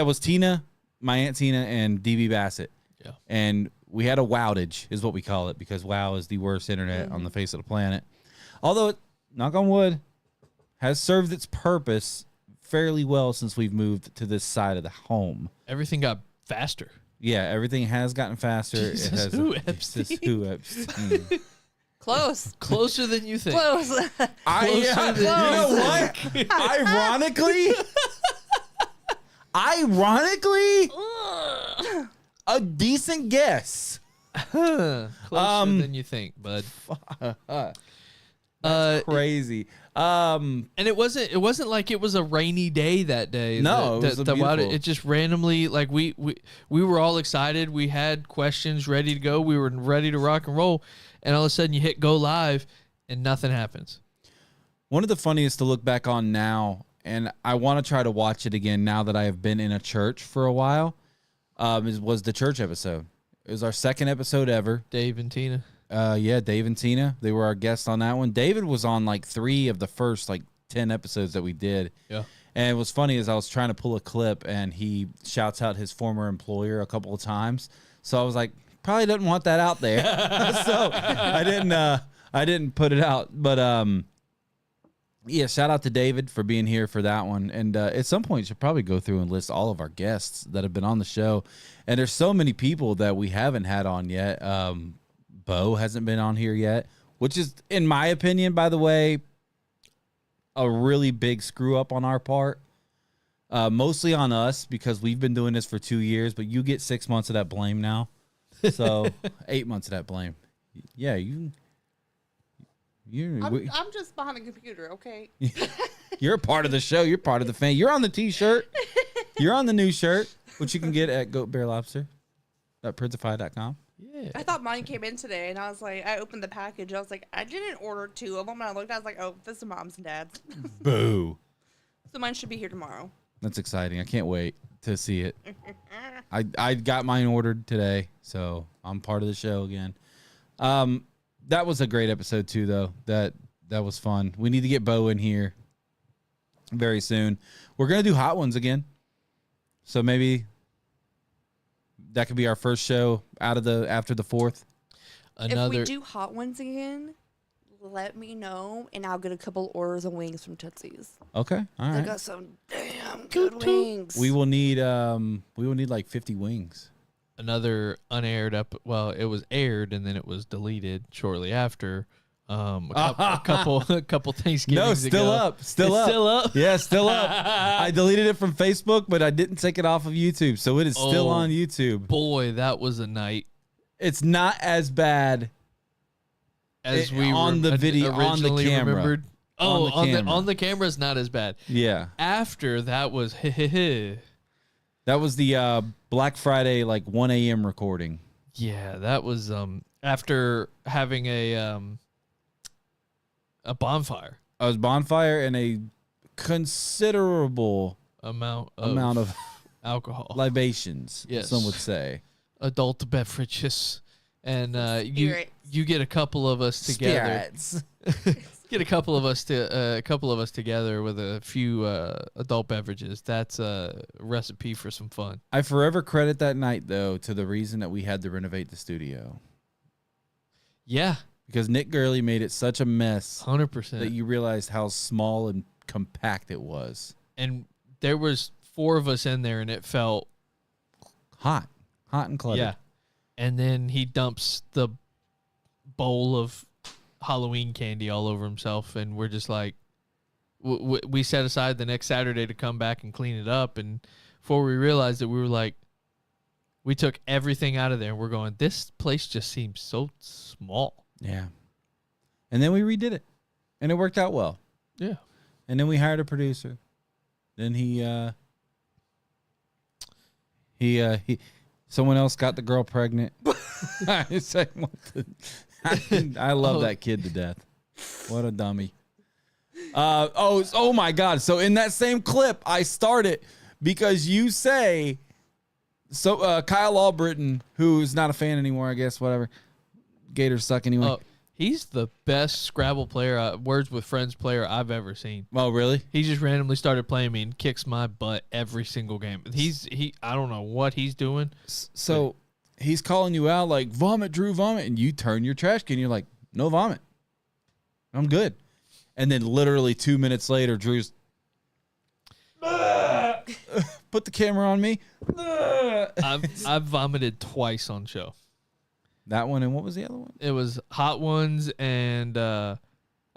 was Tina, my Aunt Tina, and DB Bassett. Yeah. And we had a wowdage, is what we call it, because WoW is the worst internet on the face of the planet. Although it, knock on wood, has served its purpose fairly well since we've moved to this side of the home. Everything got faster. Yeah, everything has gotten faster. Jesus, it has who Epstein? Close. Closer than you think. Close. You know what? Ironically, a decent guess. Closer than you think, bud. That's crazy. And it wasn't like it was a rainy day that day. No, it was beautiful. It just randomly, like we were all excited. We had questions ready to go. We were ready to rock and roll. And all of a sudden you hit go live and nothing happens. One of the funniest to look back on now, and I want to try to watch it again now that I have been in a church for a while, was the church episode. It was our second episode ever. Dave and Tina. Yeah, Dave and Tina. They were our guests on that one. David was on like 3 of the first 10 episodes that we did. Yeah. And it was funny as I was trying to pull a clip and he shouts out his former employer a couple of times. So I was like, probably doesn't want that out there. So I didn't put it out. But yeah, shout out to David for being here for that one. And at some point, you should probably go through and list all of our guests that have been on the show. And there's so many people that we haven't had on yet. Bo hasn't been on here yet, which is, in my opinion, by the way, a really big screw up on our part. Mostly on us because we've been doing this for 2 years, but you get 6 months of that blame now. So 8 months of that blame. Yeah, I'm just behind the computer, okay? You're a part of the show. You're part of the fan. You're on the T-shirt. You're on the new shirt, which you can get at goatbearlobster.printify.com. Yeah. I thought mine came in today, and I was like, I opened the package. I was like, I didn't order 2 of them. And I looked, I was like, oh, this is mom's and dad's. Boo. So mine should be here tomorrow. That's exciting. I can't wait to see it. I got mine ordered today, so I'm part of the show again. That was a great episode too, though. That was fun. We need to get Bo in here very soon. We're gonna do hot ones again, so maybe that could be our first show after the 4th. If we do hot ones again, let me know, and I'll get a couple orders of wings from Tootsie's. Okay, all right. They got some damn good wings. We will need like 50 wings. Another unaired well, it was aired and then it was deleted shortly after. A couple Thanksgivings No, still ago. up. Still up. Yeah, still up. I deleted it from Facebook, but I didn't take it off of YouTube, so it is still on YouTube. Boy, that was a night. It's not as bad as we on the video on the camera. Remembered. Oh, on the camera is not as bad. Yeah. After that was that was the Black Friday 1 a.m. recording. Yeah, that was after having a bonfire. I was bonfire and a considerable amount of alcohol, libations. Yes. Some would say adult beverages, and you get a couple of us together. Spirits. Get a couple of us together with a few adult beverages. That's a recipe for some fun. I forever credit that night though to the reason that we had to renovate the studio. Yeah, because Nick Gurley made it such a mess 100% that you realized how small and compact it was. And there was 4 of us in there, and it felt hot and cluttered. Yeah, and then he dumps the bowl of Halloween candy all over himself, and we're just like, we set aside the next Saturday to come back and clean it up, and before we realized it, we were like, we took everything out of there, and we're going, this place just seems so small. Yeah. And then we redid it, and it worked out well. Yeah. And then we hired a producer. Then he someone else got the girl pregnant. I love that kid to death. What a dummy. Oh my God. So in that same clip, I started because you say, so Kyle Albritton, who's not a fan anymore, I guess, whatever. Gators suck anyway. He's the best Scrabble player, Words with Friends player I've ever seen. Oh, really? He just randomly started playing me and kicks my butt every single game. I don't know what he's doing. So he's calling you out like, vomit, Drew, vomit. And you turn your trash can. You're like, no vomit. I'm good. And then literally 2 minutes later, Drew's put the camera on me. I've vomited twice on show. That one, and what was the other one? It was Hot Ones and I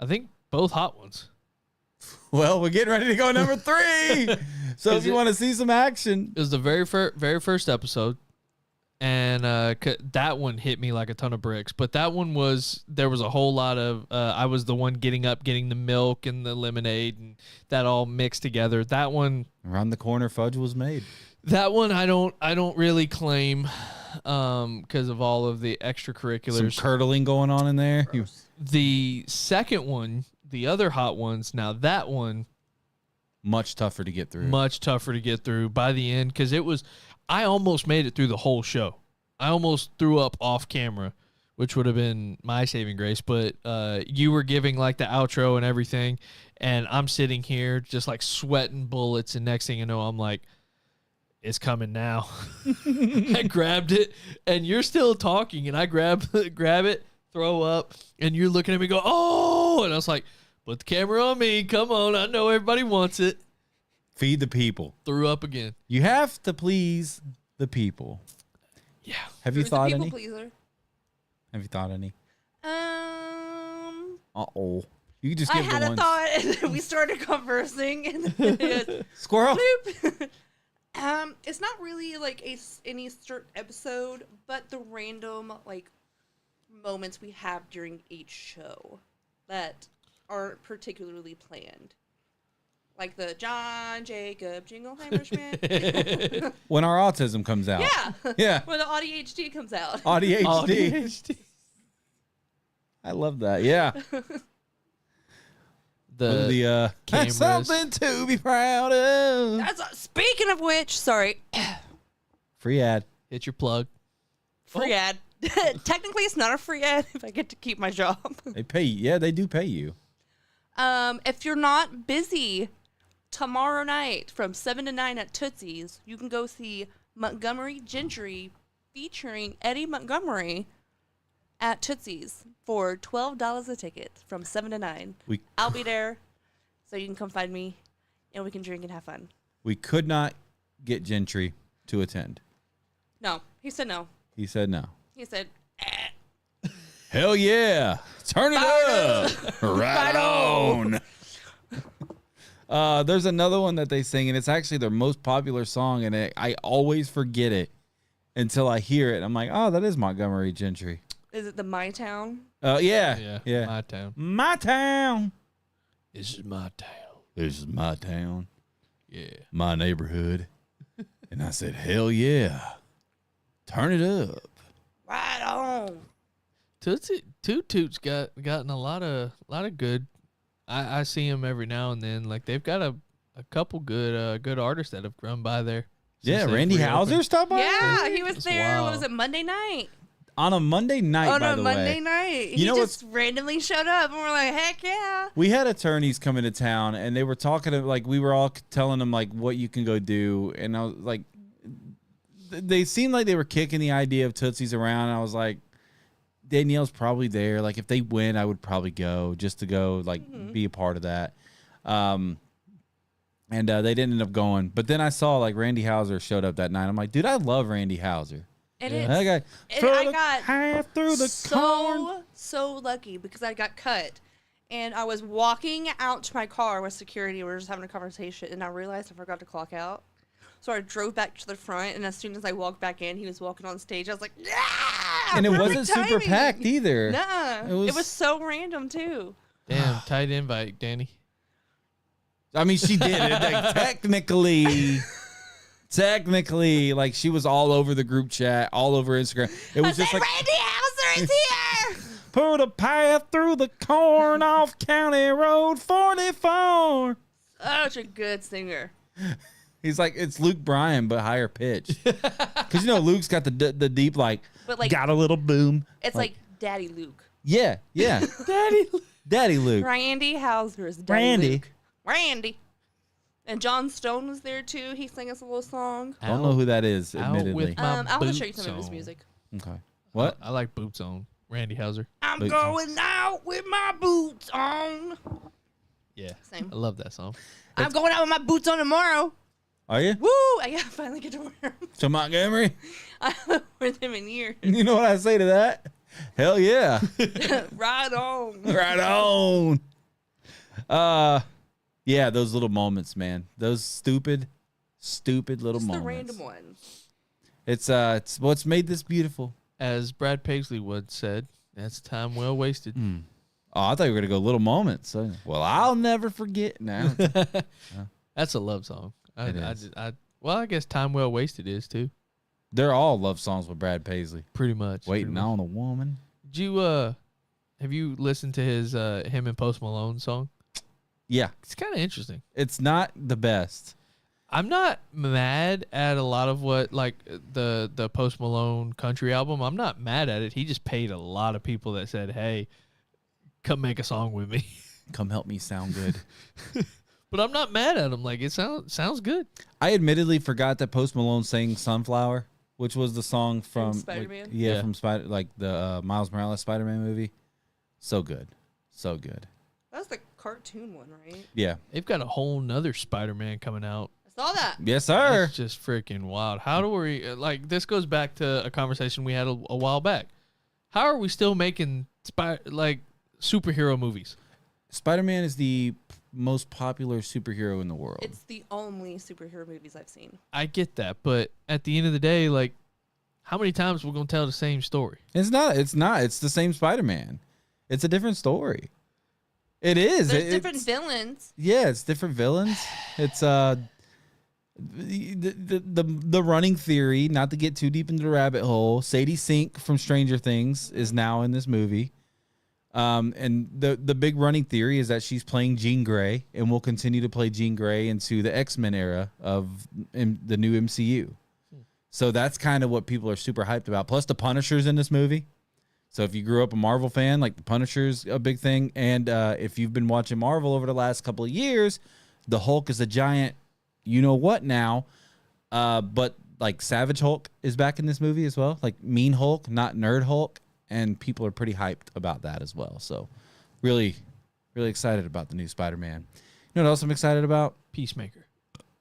think both Hot Ones. Well, we're getting ready to go number 3. So if you want to see some action. It was the very first episode, and that one hit me like a ton of bricks. But that one there was a whole lot of, I was the one getting up, getting the milk and the lemonade, and that all mixed together. That one. Around the corner, fudge was made. That one I don't really claim. Because of all of the extracurriculars. Some curdling going on in there. The second one, the other Hot Ones, now that one. Much tougher to get through. Much tougher to get through by the end, because I almost made it through the whole show. I almost threw up off camera, which would have been my saving grace, but you were giving like the outro and everything, and I'm sitting here just like sweating bullets, and next thing you know, I'm like, it's coming now. I grabbed it, and you're still talking, and I grab it, throw up, and you're looking at me, go, oh, and I was like, put the camera on me, come on, I know everybody wants it. Feed the people. Threw up again. You have to please the people. Yeah. Have you thought any? Pleaser. Have you thought any? Uh-oh. You could just I give had the a ones. thought, and then we started conversing, and then it Squirrel. bloop. It's not really like any certain episode, but the random like moments we have during each show that aren't particularly planned, like the John Jacob Jingleheimer Schmidt. When our autism comes out. Yeah. When the ADHD comes out. ADHD. I love that. Yeah. The that's something to be proud of. Speaking of which, sorry. Free ad. Hit your plug. Free ad. Technically, it's not a free ad if I get to keep my job. They pay you. Yeah, they do pay you. If you're not busy, tomorrow night from 7 to 9 at Tootsie's, you can go see Montgomery Gentry featuring Eddie Montgomery at Tootsie's for $12 a ticket from 7 to 9. I'll be there, so you can come find me, and we can drink and have fun. We could not get Gentry to attend. No, he said no. He said no. He said, hell yeah. Turn it up. Right on. There's another one that they sing, and it's actually their most popular song, and I always forget it until I hear it. I'm like, oh, that is Montgomery Gentry. Is it the My Town? Yeah. My town. My town. This is my town. This is my town. Yeah. My neighborhood. And I said, hell yeah. Turn it up. Right on. Toot Toot's gotten a lot of good I see them every now and then. Like they've got a couple good artists that have run by there. Yeah, Randy Houser stopped by. Yeah, he was That's there. wild. What was it, Monday night? On a Monday night, On by a the Monday way. night. You He know just randomly showed up, and we're like, heck yeah. We had attorneys come into town, and they were talking to, like, we were all telling them, like, what you can go do. And I was like, they seemed like they were kicking the idea of Tootsie's around. And I was like, Danielle's probably there. Like, if they win, I would probably go just to go, like, be a part of that. And they didn't end up going. But then I saw, like, Randy Houser showed up that night. I'm like, dude, I love Randy Houser. And That guy, I got half through the corn. so lucky because I got cut. And I was walking out to my car with security. We were just having a conversation. And I realized I forgot to clock out. So I drove back to the front. And as soon as I walked back in, he was walking on stage. I was like, yeah! And it perfect wasn't super timing." packed either. Nuh-uh. It was so random, too. Damn, tight invite, Danny. I mean, she did it. Like, technically, like, she was all over the group chat, all over Instagram. It was just said, like, Randy Houser is here! put a path through the corn off County Road 44. Such a good singer. He's like, it's Luke Bryan, but higher pitch. Because, you know, Luke's got the deep, like, But like, got a little boom. it's like Daddy Luke. Yeah. Daddy Luke. Randy Houser is Daddy Randy. Luke. Randy. And John Stone was there too. He sang us a little song. I don't know who that is, Out admittedly. with my I'll have to show you boots some of his on. music. Okay. What? I like Boots on. Randy Houser. I'm Boots going out with my boots on. Yeah. Same. I love that song. I'm going out with my boots on tomorrow. Are you? Woo! I finally get to wear them. To Montgomery? I haven't worn them in years. You know what I say to that? Hell yeah. Right on. Right on. Yeah, those little moments, man. Those stupid little Just the moments. random ones. It's what's made this beautiful. As Brad Paisley would said, that's time well wasted. Oh, I thought you were gonna go little moments. Well, I'll never forget now. That's a love song. It is. Well, I guess time well wasted is too. They're all love songs with Brad Paisley. Pretty much. Waiting on a woman. Did you have you listened to his him and Post Malone song? Yeah, It's kind of interesting. it's not the best. I'm not mad at a lot of what, like, the Post Malone country album. I'm not mad at it. He just paid a lot of people that said, "Hey, come make a song with me." Come help me sound good. But I'm not mad at him. Like, it sounds good. I admittedly forgot that Post Malone sang "Sunflower," which was the song from Spider-Man? yeah, from the Miles Morales Spider-Man movie. So good, so good. That was the cartoon one, right? Yeah. They've got a whole nother Spider-Man coming out. I saw that. Yes, sir. That's just freaking wild. How do we, like, this goes back to a conversation we had a while back. How are we still making superhero movies? Spider-Man is the most popular superhero in the world. It's the only superhero movies I've seen. I get that, but at the end of the day, like, how many times we're gonna tell the same story? It's not. It's the same Spider-Man. It's a different story. It is. There's different villains. Yeah, it's different villains. It's the running theory. Not to get too deep into the rabbit hole. Sadie Sink from Stranger Things is now in this movie. And the big running theory is that she's playing Jean Grey and will continue to play Jean Grey into the X-Men era of the new MCU. So that's kind of what people are super hyped about. Plus the Punisher's in this movie. So if you grew up a Marvel fan, like the Punisher's a big thing. And if you've been watching Marvel over the last couple of years, the Hulk is a giant, you know what now. But like Savage Hulk is back in this movie as well. Like Mean Hulk, not Nerd Hulk. And people are pretty hyped about that as well. So really, really excited about the new Spider-Man. You know what else I'm excited about? Peacemaker.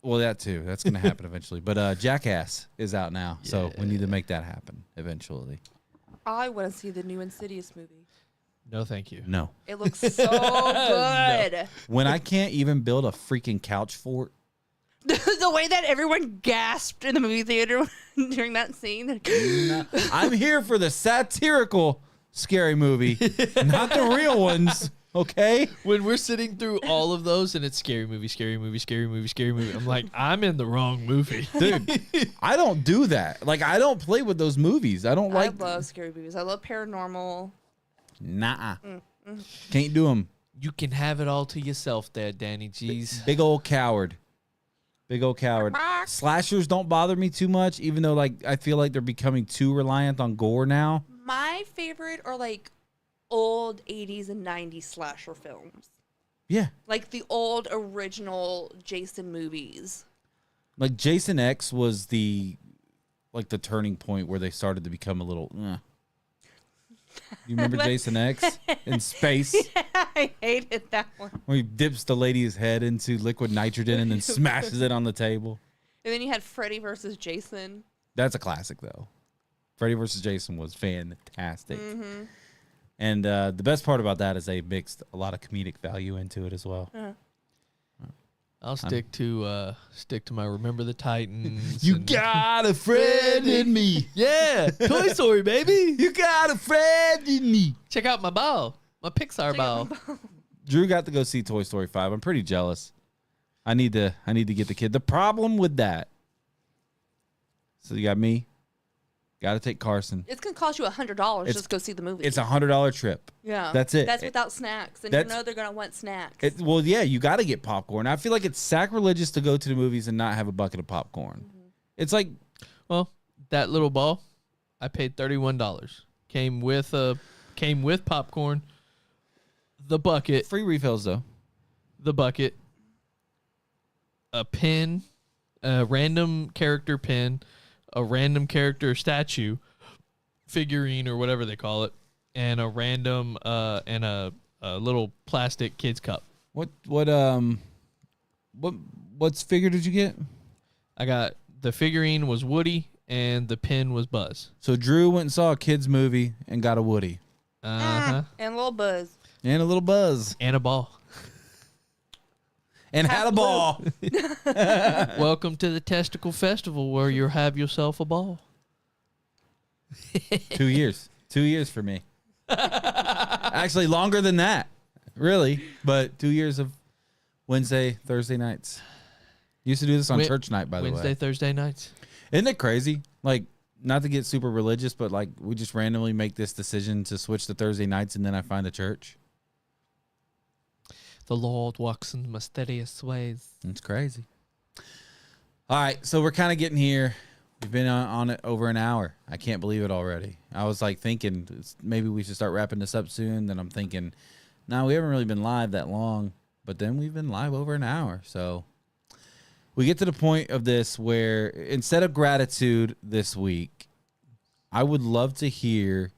Well, that too. That's going to happen eventually. But Jackass is out now. So we need to make that happen eventually. I want to see the new Insidious movie. No, thank you. No. It looks so good. When I can't even build a freaking couch fort. The way that everyone gasped in the movie theater during that scene. I'm here for the satirical scary movie, not the real ones. Okay? When we're sitting through all of those and it's scary movie, scary movie, scary movie, scary movie, I'm like, I'm in the wrong movie. Dude, I don't do that. Like, I don't play with those movies. I don't like. I love scary movies. I love paranormal. Nah. Can't do them. You can have it all to yourself there, Danny G's. Big old coward. Big old coward. Slashers don't bother me too much, even though like I feel like they're becoming too reliant on gore now. My favorite are like old 80s and 90s slasher films. Yeah. Like the old original Jason movies. Like Jason X was the turning point where they started to become a little You remember Jason X in space? Yeah, I hated that one. Where he dips the lady's head into liquid nitrogen and then smashes it on the table. And then you had Freddy versus Jason. That's a classic, though. Freddy versus Jason was fantastic. And the best part about that is they mixed a lot of comedic value into it as well. I'll stick to my Remember the Titans. You got a friend in me. Yeah, Toy Story, baby. You got a friend in me. Check out my ball, my Pixar ball. Drew got to go see Toy Story 5. I'm pretty jealous. I need to get the kid. The problem with that, so you got me. Got to take Carson. It's going to cost you $100 just to go see the movie. It's $100 trip. Yeah. That's it. That's without snacks. And you know they're going to want snacks. Well, yeah, you got to get popcorn. I feel like it's sacrilegious to go to the movies and not have a bucket of popcorn. It's like... Well, that little ball, I paid $31. Came with popcorn, the bucket. Free refills, though. The bucket, a pin, a random character pin, a random character statue, figurine or whatever they call it, and a random and a little plastic kids cup. What's figure did you get? I got the figurine was Woody and the pin was Buzz. So Drew went and saw a kids movie and got a Woody. And a little Buzz. And a little Buzz. And a ball. And had a ball. Welcome to the Testicle Festival where you'll have yourself a ball. 2 years. 2 years for me. Actually, longer than that. Really. But 2 years of Wednesday, Thursday nights. Used to do this on church night, by the way. Wednesday, Thursday nights. Isn't it crazy? Like, not to get super religious, but like we just randomly make this decision to switch to Thursday nights and then I find a church. The Lord walks in mysterious ways. It's crazy. All right, so we're kind of getting here. We've been on it over an hour. I can't believe it already. I was like thinking maybe we should start wrapping this up soon. Then I'm thinking, no, we haven't really been live that long. But then we've been live over an hour. So we get to the point of this where instead of gratitude this week, I would love to hear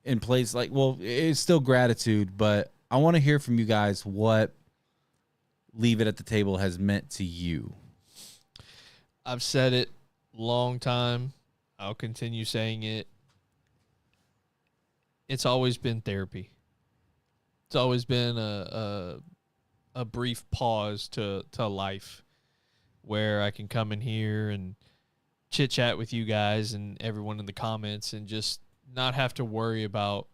in place like, well, it's still gratitude, but I want to hear from you guys what Leave It at the Table has meant to you. I've said it long time. I'll continue saying it. It's always been therapy. It's always been a brief pause to life where I can come in here and chit chat with you guys and everyone in the comments and just not have to worry about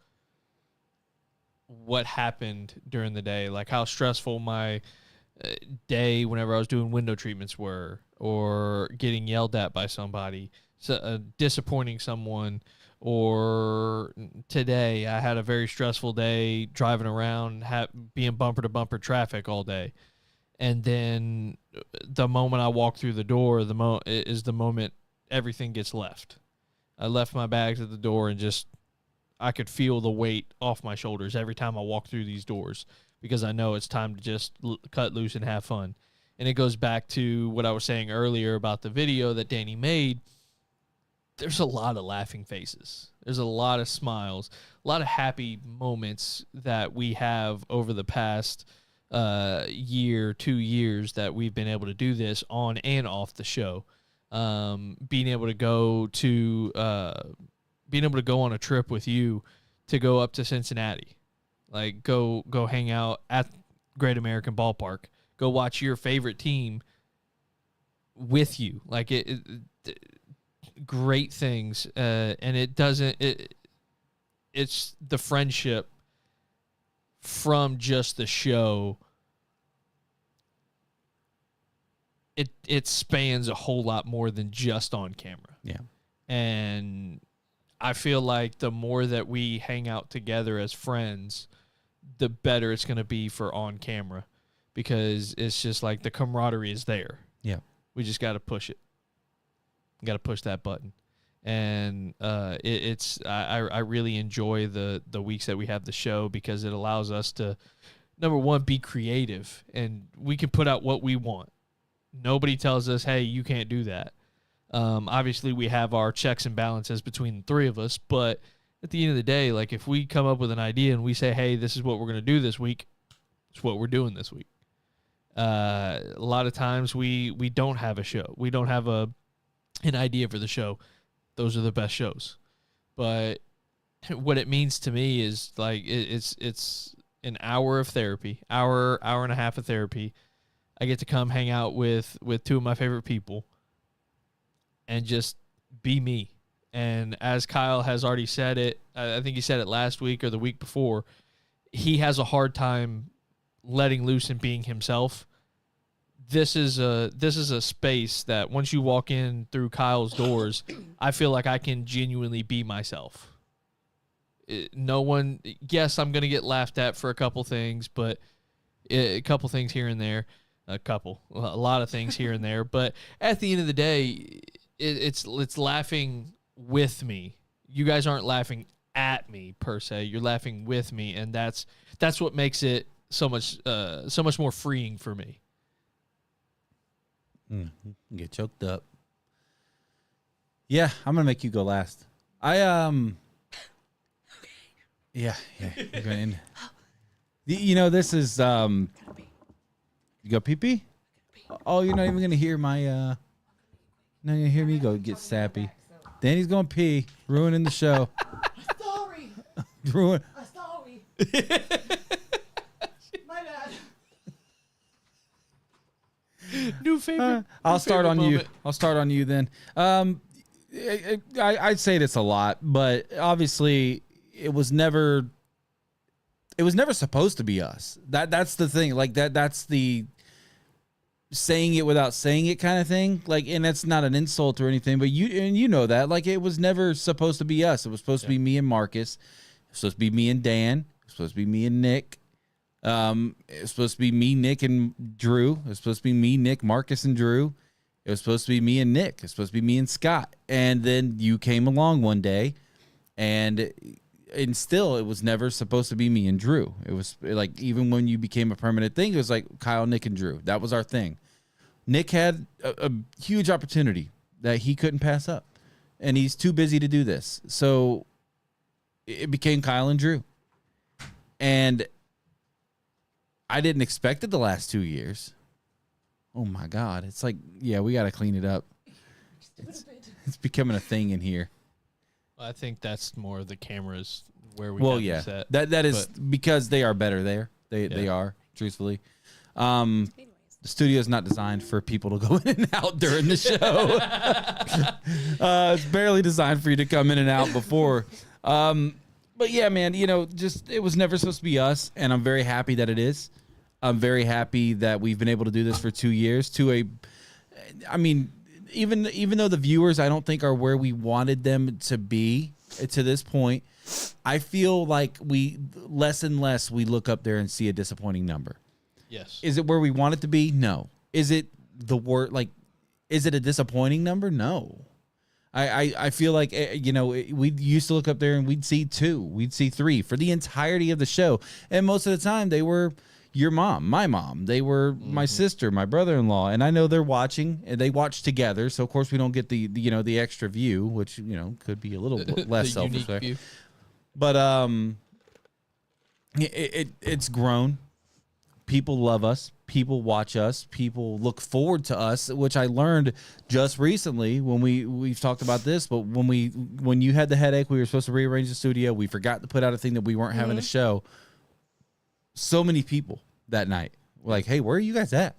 what happened during the day, like how stressful my day whenever I was doing window treatments were, or getting yelled at by somebody, disappointing someone, or today I had a very stressful day driving around, being bumper to bumper traffic all day. And then the moment I walk through the door, is the moment everything gets left. I left my bags at the door and just I could feel the weight off my shoulders every time I walk through these doors because I know it's time to just cut loose and have fun. And it goes back to what I was saying earlier about the video that Danny made. There's a lot of laughing faces. There's a lot of smiles, a lot of happy moments that we have over the past year, 2 years that we've been able to do this on and off the show. Being able to go on a trip with you to go up to Cincinnati, like go hang out at Great American Ballpark, go watch your favorite team with you. Like great things. And it's the friendship from just the show. It spans a whole lot more than just on camera. Yeah. And I feel like the more that we hang out together as friends the better it's going to be for on camera, because it's just like the camaraderie is there. Yeah. We just got to push it. Got to push that button. And I really enjoy the weeks that we have the show, because it allows us to, number one, be creative, and we can put out what we want. Nobody tells us, hey, you can't do that. Obviously, we have our checks and balances between the three of us, but at the end of the day, like, if we come up with an idea and we say, hey, this is what we're going to do this week, it's what we're doing this week. A lot of times we don't have a show. We don't have an idea for the show. Those are the best shows. But what it means to me is, like, it's an hour of therapy, hour and a half of therapy. I get to come hang out with two of my favorite people and just be me. And as Kyle has already said it, I think he said it last week or the week before, he has a hard time letting loose and being himself. This is a space that once you walk in through Kyle's doors, I feel like I can genuinely be myself. No one, yes, I'm going to get laughed at for a couple things, but a couple things here and there, a lot of things here and there. But at the end of the day, it's laughing with me. You guys aren't laughing at me per se. You're laughing with me, and that's what makes it so much more freeing for me. Get choked up. Yeah, I'm gonna make you go last. Yeah. You're going. This is You go pee pee. Oh, you're not even gonna hear my. Not gonna hear me go get sappy. Danny's gonna pee, ruining the show. Sorry. Ruin. Sorry. My bad. New favorite. I'll start on you. I'll start on you then. I'd say this a lot, but obviously it was never supposed to be us. That's the thing. Like that's the saying it without saying it kind of thing. Like, and that's not an insult or anything, but you know that. Like, it was never supposed to be us. It was supposed to be me and Marcus. It was supposed to be me and Dan. It was supposed to be me and Nick. It was supposed to be me, Nick, and Drew. It was supposed to be me, Nick, Marcus, and Drew. It was supposed to be me and Nick. It was supposed to be me and Scott. And then you came along one day, and still it was never supposed to be me and Drew. It was like, even when you became a permanent thing, it was like Kyle, Nick, and Drew. That was our thing. Nick had a huge opportunity that he couldn't pass up, and he's too busy to do this. So it became Kyle and Drew. And I didn't expect it the last 2 years. Oh my God. It's like, yeah, we got to clean it up. It's becoming a thing in here. I think that's more the cameras where we set. That is because they are better there. They are, truthfully. The studio is not designed for people to go in and out during the show. It's barely designed for you to come in and out before. But yeah, man, it was never supposed to be us, and I'm very happy that it is. I'm very happy that we've been able to do this for 2 years. Even though the viewers, I don't think, are where we wanted them to be to this point, I feel like less and less we look up there and see a disappointing number. Yes. Is it where we want it to be? No. Is it is it a disappointing number? No. I feel like, we used to look up there and we'd see 2, we'd see 3 for the entirety of the show. And most of the time they were your mom, my mom. They were my sister, my brother-in-law. And I know they're watching, and they watch together. So of course we don't get the extra view, which, could be a little less selfish there. View. But it's grown. People love us. People watch us. People look forward to us, which I learned just recently when we've talked about this. But when you had the headache, we were supposed to rearrange the studio. We forgot to put out a thing that we weren't having a show. So many people that night were like, "Hey, where are you guys at?"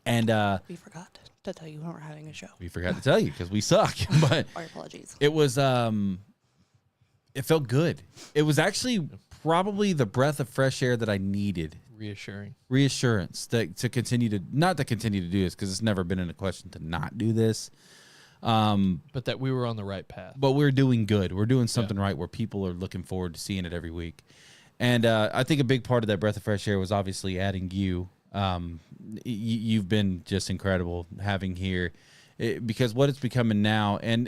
And we forgot to tell you we weren't having a show. We forgot to tell you because we suck. But our apologies. It was it felt good. It was actually probably the breath of fresh air that I needed. Reassurance to continue to do this, because it's never been in a question to not do this. But that we were on the right path. But we're doing good. We're doing something right where people are looking forward to seeing it every week. And I think a big part of that breath of fresh air was obviously adding you. You've been just incredible having here. Because what it's becoming now, and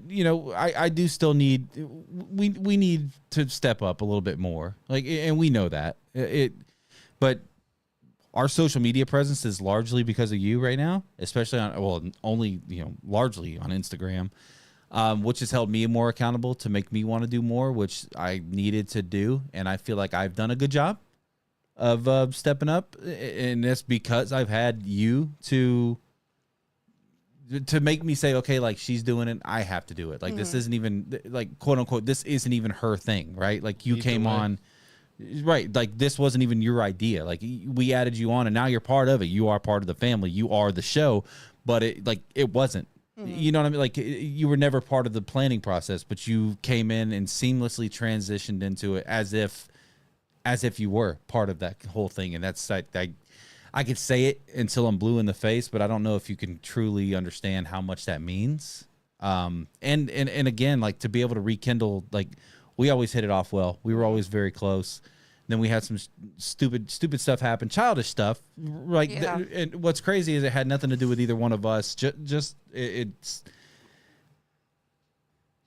you know, I do still need, we need to step up a little bit more, like, and we know that but our social media presence is largely because of you right now, especially only, you know, largely on Instagram, which has held me more accountable to make me want to do more, which I needed to do, and I feel like I've done a good job of stepping up, and that's because I've had you to make me say, okay, like, she's doing it, I have to do it. Like, this isn't even, like, quote unquote, this isn't even her thing, right? Like, you came on, right? Like, this wasn't even your idea. Like, we added you on, and now you're part of it. You are part of the family. You are the show, but it wasn't. You know what I mean? Like, you were never part of the planning process, but you came in and seamlessly transitioned into it as if you were part of that whole thing. And that's like, I could say it until I'm blue in the face, but I don't know if you can truly understand how much that means. And again, like, to be able to rekindle, like, we always hit it off well. We were always very close. Then we had some stupid stuff happen, childish stuff. Like, and what's crazy is it had nothing to do with either one of us. It's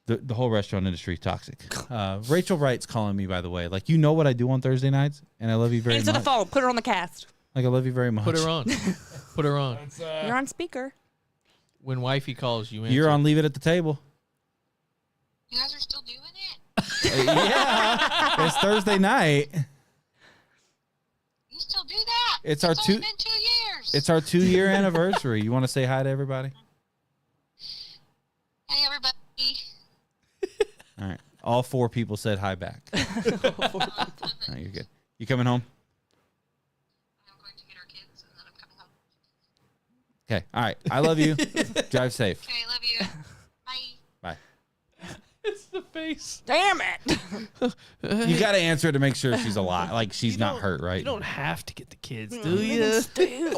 the whole restaurant industry toxic. Rachel Wright's calling me, by the way. Like, you know what I do on Thursday nights, and I love you very much. Answer the phone. Put her on the cast. Like, I love you very much. Put her on. Put her on. You're on speaker. When wifey calls, you answer. You're on Leave It at the Table. You guys are still doing it? Yeah, it's Thursday night. You still do that? It's only been 2 years. It's our 2-year anniversary. You want to say hi to everybody? Hey, everybody. All right. All 4 people said hi back. All right, you're good. You coming home? I'm going to get our kids, and then I'm coming home. Okay. All right. I love you. Drive safe. Okay, love you. Bye. Bye. It's the face. Damn it. You got to answer to make sure she's alive. Like, she's not hurt, right? You don't have to get the kids, do you?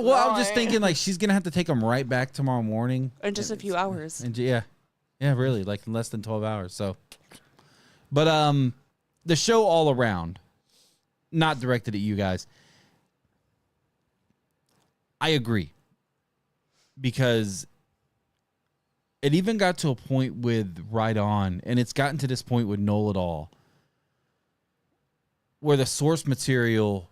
Well, I'm just thinking, like, she's going to have to take them right back tomorrow morning. In just a few hours. And yeah, really, like, in less than 12 hours. So, but the show all around, not directed at you guys. I agree, because it even got to a point with Right On, and it's gotten to this point with Know It All, where the source material,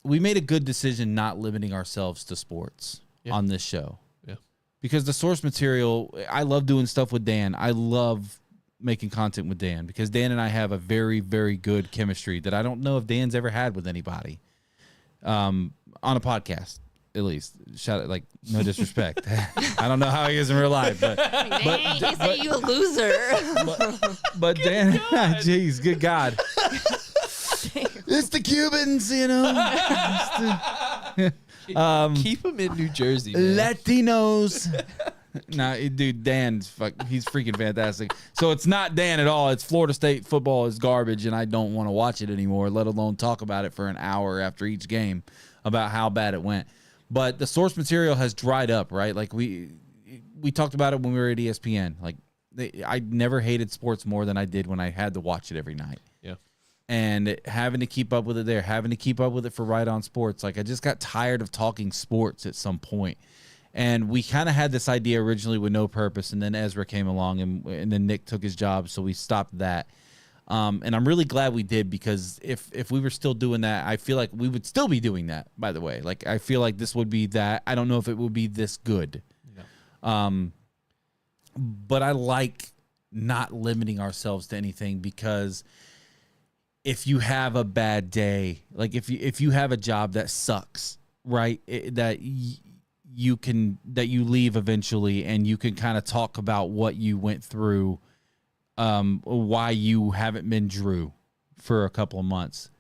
we made a good decision not limiting ourselves to sports on this show. Yeah. Because the source material, I love doing stuff with Dan. I love making content with Dan, because Dan and I have a very, very good chemistry that I don't know if Dan's ever had with anybody on a podcast. At least, shout out, like, no disrespect. I don't know how he is in real life, but He said you a loser. but Dan, jeez, good God, it's the Cubans, you know. Keep them in New Jersey, man. Latinos. Nah, dude, he's freaking fantastic. So it's not Dan at all. It's Florida State football is garbage, and I don't want to watch it anymore, let alone talk about it for an hour after each game about how bad it went. But the source material has dried up, right? Like, we talked about it when we were at ESPN. Like, I never hated sports more than I did when I had to watch it every night. Yeah. And having to keep up with it there, having to keep up with it for Right On Sports. Like, I just got tired of talking sports at some point. And we kind of had this idea originally with No Purpose, and then Ezra came along, and then Nick took his job, so we stopped that. And I'm really glad we did, because if we were still doing that, I feel like we would still be doing that, by the way. Like, I feel like this would be that. I don't know if it would be this good. No. But I like not limiting ourselves to anything, because if you have a bad day, like if you have a job that sucks, right, that you leave eventually, and you can kind of talk about what you went through, why you haven't been Drew for a couple of months.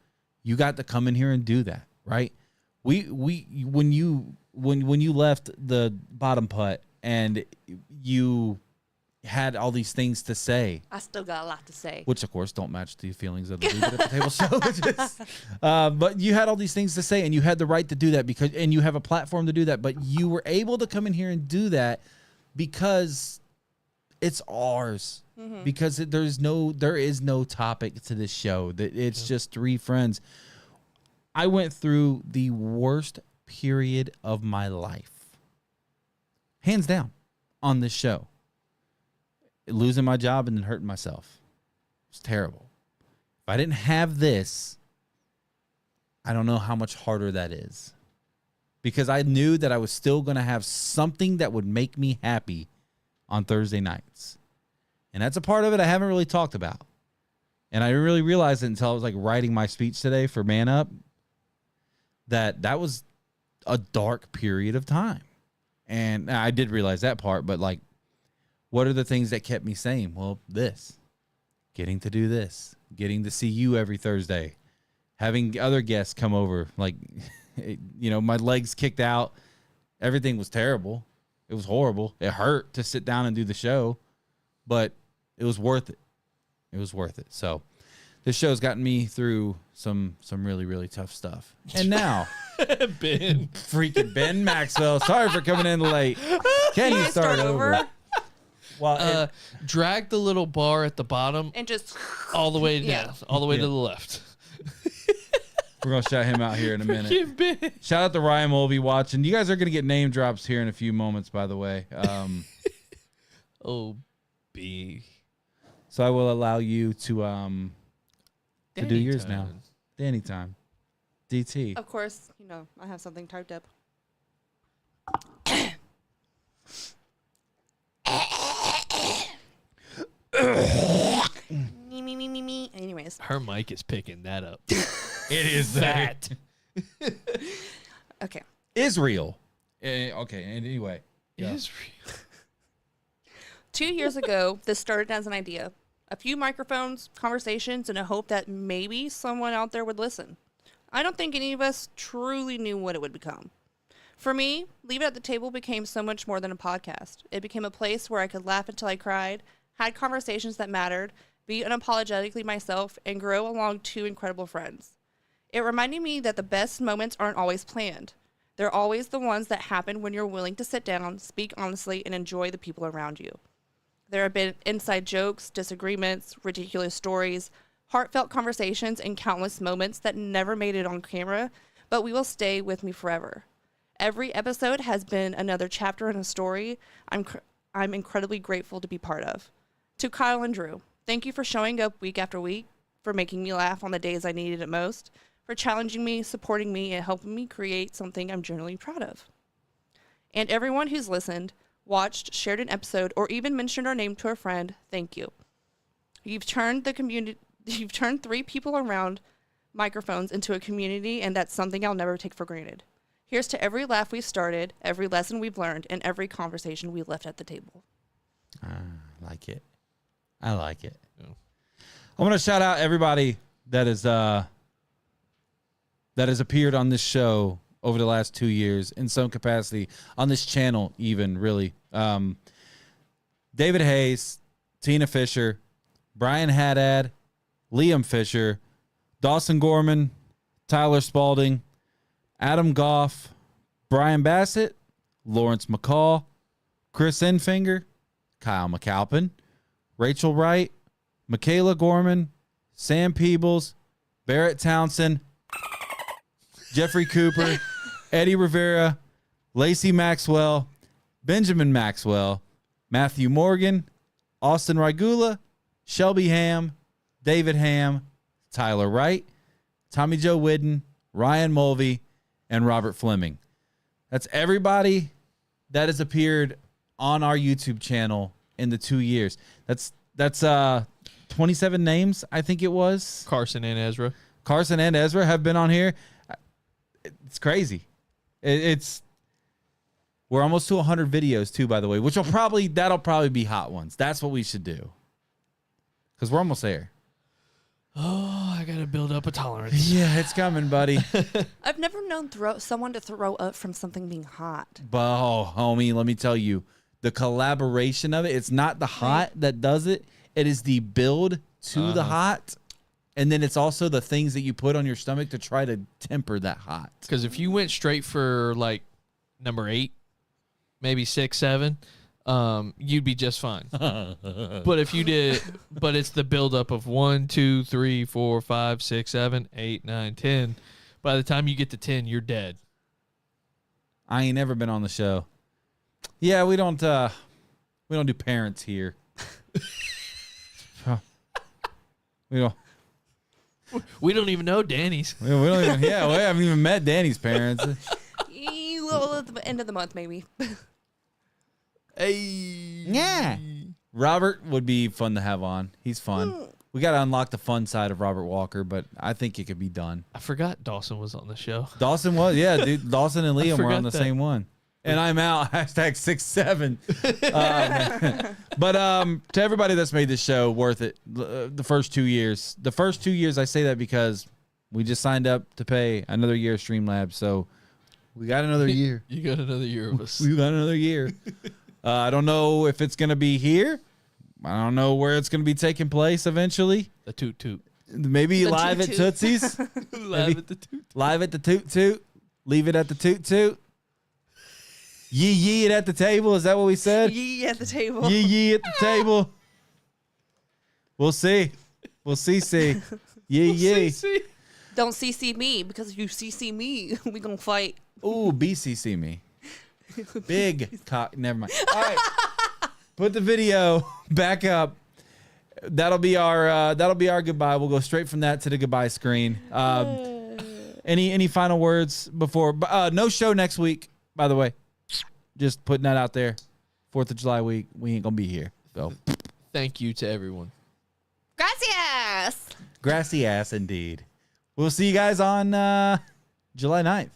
You got to come in here and do that, right? When you left the bottom putt and you had all these things to say, I still got a lot to say, which of course don't match the feelings of the Leave It at the Table show. But you had all these things to say, and you had the right to do that, and you have a platform to do that. But you were able to come in here and do that because It's ours because there is no topic to this show. That it's just three friends. I went through the worst period of my life, hands down, on this show. Losing my job and then hurting myself. It's terrible. If I didn't have this, I don't know how much harder that is. Because I knew that I was still going to have something that would make me happy on Thursday nights. And that's a part of it I haven't really talked about. And I really realized it until I was like writing my speech today for Man Up, that was a dark period of time. And I did realize that part, but like, what are the things that kept me sane? Well, getting to do this, getting to see you every Thursday, having other guests come over, like, my legs kicked out. Everything was terrible. It was horrible. It hurt to sit down and do the show, but it was worth it. It was worth it. So this show's gotten me through some really, really tough stuff. And now, Ben Maxwell, sorry for coming in late. Can you start over? Well, drag the little bar at the bottom and just all the way down, all the way to the left. We're going to shout him out here in a minute. Shout out to Ryan Mulvey watching. You guys are going to get name drops here in a few moments, by the way. B. So I will allow you to do yours now. Danny time. DT. Of course, I have something typed up. me. Anyways. Her mic is picking that up. It is that. Okay. Israel. Okay, anyway. Israel. 2 years ago, this started as an idea. A few microphones, conversations, and a hope that maybe someone out there would listen. I don't think any of us truly knew what it would become. For me, Leave It at the Table became so much more than a podcast. It became a place where I could laugh until I cried, had conversations that mattered, be unapologetically myself, and grow along two incredible friends. It reminded me that the best moments aren't always planned. They're always the ones that happen when you're willing to sit down, speak honestly, and enjoy the people around you. There have been inside jokes, disagreements, ridiculous stories, heartfelt conversations, and countless moments that never made it on camera, but we will stay with me forever. Every episode has been another chapter in a story I'm incredibly grateful to be part of. To Kyle and Drew, thank you for showing up week after week, for making me laugh on the days I needed it most, for challenging me, supporting me, and helping me create something I'm genuinely proud of. And everyone who's listened, watched, shared an episode, or even mentioned our name to a friend, thank you. You've turned three people around microphones into a community, and that's something I'll never take for granted. Here's to every laugh we've started, every lesson we've learned, and every conversation we left at the table. I like it. I like it. Yeah. I want to shout out everybody that has appeared on this show over the last 2 years in some capacity, on this channel even, really. David Hayes, Tina Fisher, Brian Haddad, Liam Fisher, Dawson Gorman, Tyler Spalding, Adam Goff, Brian Bassett, Lawrence McCall, Chris Enfinger, Kyle McAlpin, Rachel Wright, Michaela Gorman, Sam Peebles, Barrett Townsend, Jeffrey Cooper, Eddie Rivera, Lacey Maxwell, Benjamin Maxwell, Matthew Morgan, Austin Rigula, Shelby Ham, David Ham, Tyler Wright, Tommy Joe Whidden, Ryan Mulvey, and Robert Fleming. That's everybody that has appeared on our YouTube channel in the 2 years. That's 27 names, I think it was. Carson and Ezra have been on here. It's crazy. We're almost to 100 videos too, by the way, which that'll probably be hot ones. That's what we should do, because we're almost there. Oh, I gotta build up a tolerance. Yeah, it's coming, buddy. I've never known someone to throw up from something being hot. But homie, let me tell you, the collaboration of it. It's not the hot that does it. It is the build to the hot. And then it's also the things that you put on your stomach to try to temper that hot. Because if you went straight for like number 8, maybe 6, 7, you'd be just fine. But if you did, but it's the buildup of 1, 2, 3, 4, 5, 6, 7, 8, 9, 10. By the time you get to 10, you're dead. I ain't never been on the show. Yeah, we don't do parents here. We don't even know Danny's. We don't even. Yeah, we haven't even met Danny's parents. Well, at the end of the month, maybe. Hey. Yeah. Robert would be fun to have on. He's fun. We got to unlock the fun side of Robert Walker, but I think it could be done. I forgot Dawson was on the show. Dawson was, yeah, dude. Dawson and Liam were on the that. same one. And I'm out. Hashtag 6'7". But to everybody that's made this show worth it, the first 2 years. The first 2 years, I say that because we just signed up to pay another year of Streamlabs. So we got another year. You got another year of us. We got another year. I don't know if it's going to be here. I don't know where it's going to be taking place eventually. The toot toot. Maybe The live toot at toot. Tootsie's. Live at the toot. Live at the toot toot. Leave it at the toot toot. Yee yee it at the table. Is that what we said? Yee at the table. Yee yee at the table. We'll see. We'll see. Yee yee. Don't CC me, because if you CC me, we gonna fight. Ooh, BCC me. Big cock. Never mind. All right. Put the video back up. That'll be our goodbye. We'll go straight from that to the goodbye screen. Any final words before? No show next week, by the way. Just putting that out there. 4th of July week. We ain't gonna be here. So Thank you to everyone. Gracias. grassy ass indeed. We'll see you guys on July 9th.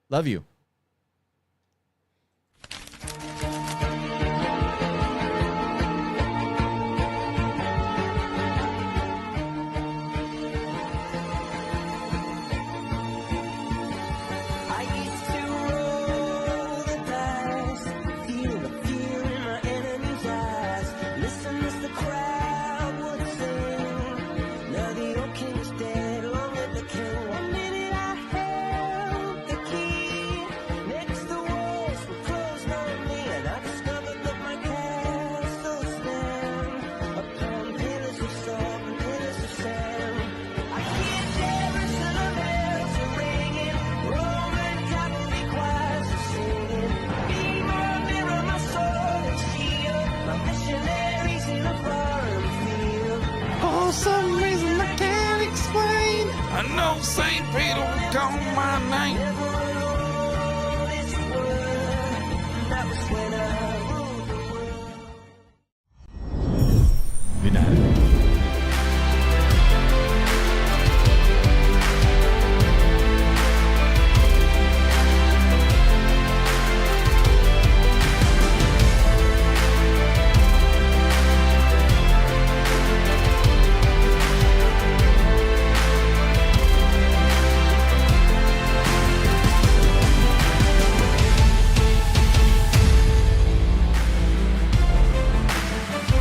Love you. I used to roll the dice, feel the fear in my enemy's eyes. Listen as the crowd would sing. Now the old king is dead, long live the king. 1 minute I held the key. Next the walls were closed on me, and I discovered that my castle stand upon pillars of salt and pillars of sand. I hear Jerusalem bells are ringing, Roman cavalry choirs are singing. Be my mirror, my sword and shield, my missionaries in a foreign field. For some reason I can't explain. I know St. Peter would call my name. Never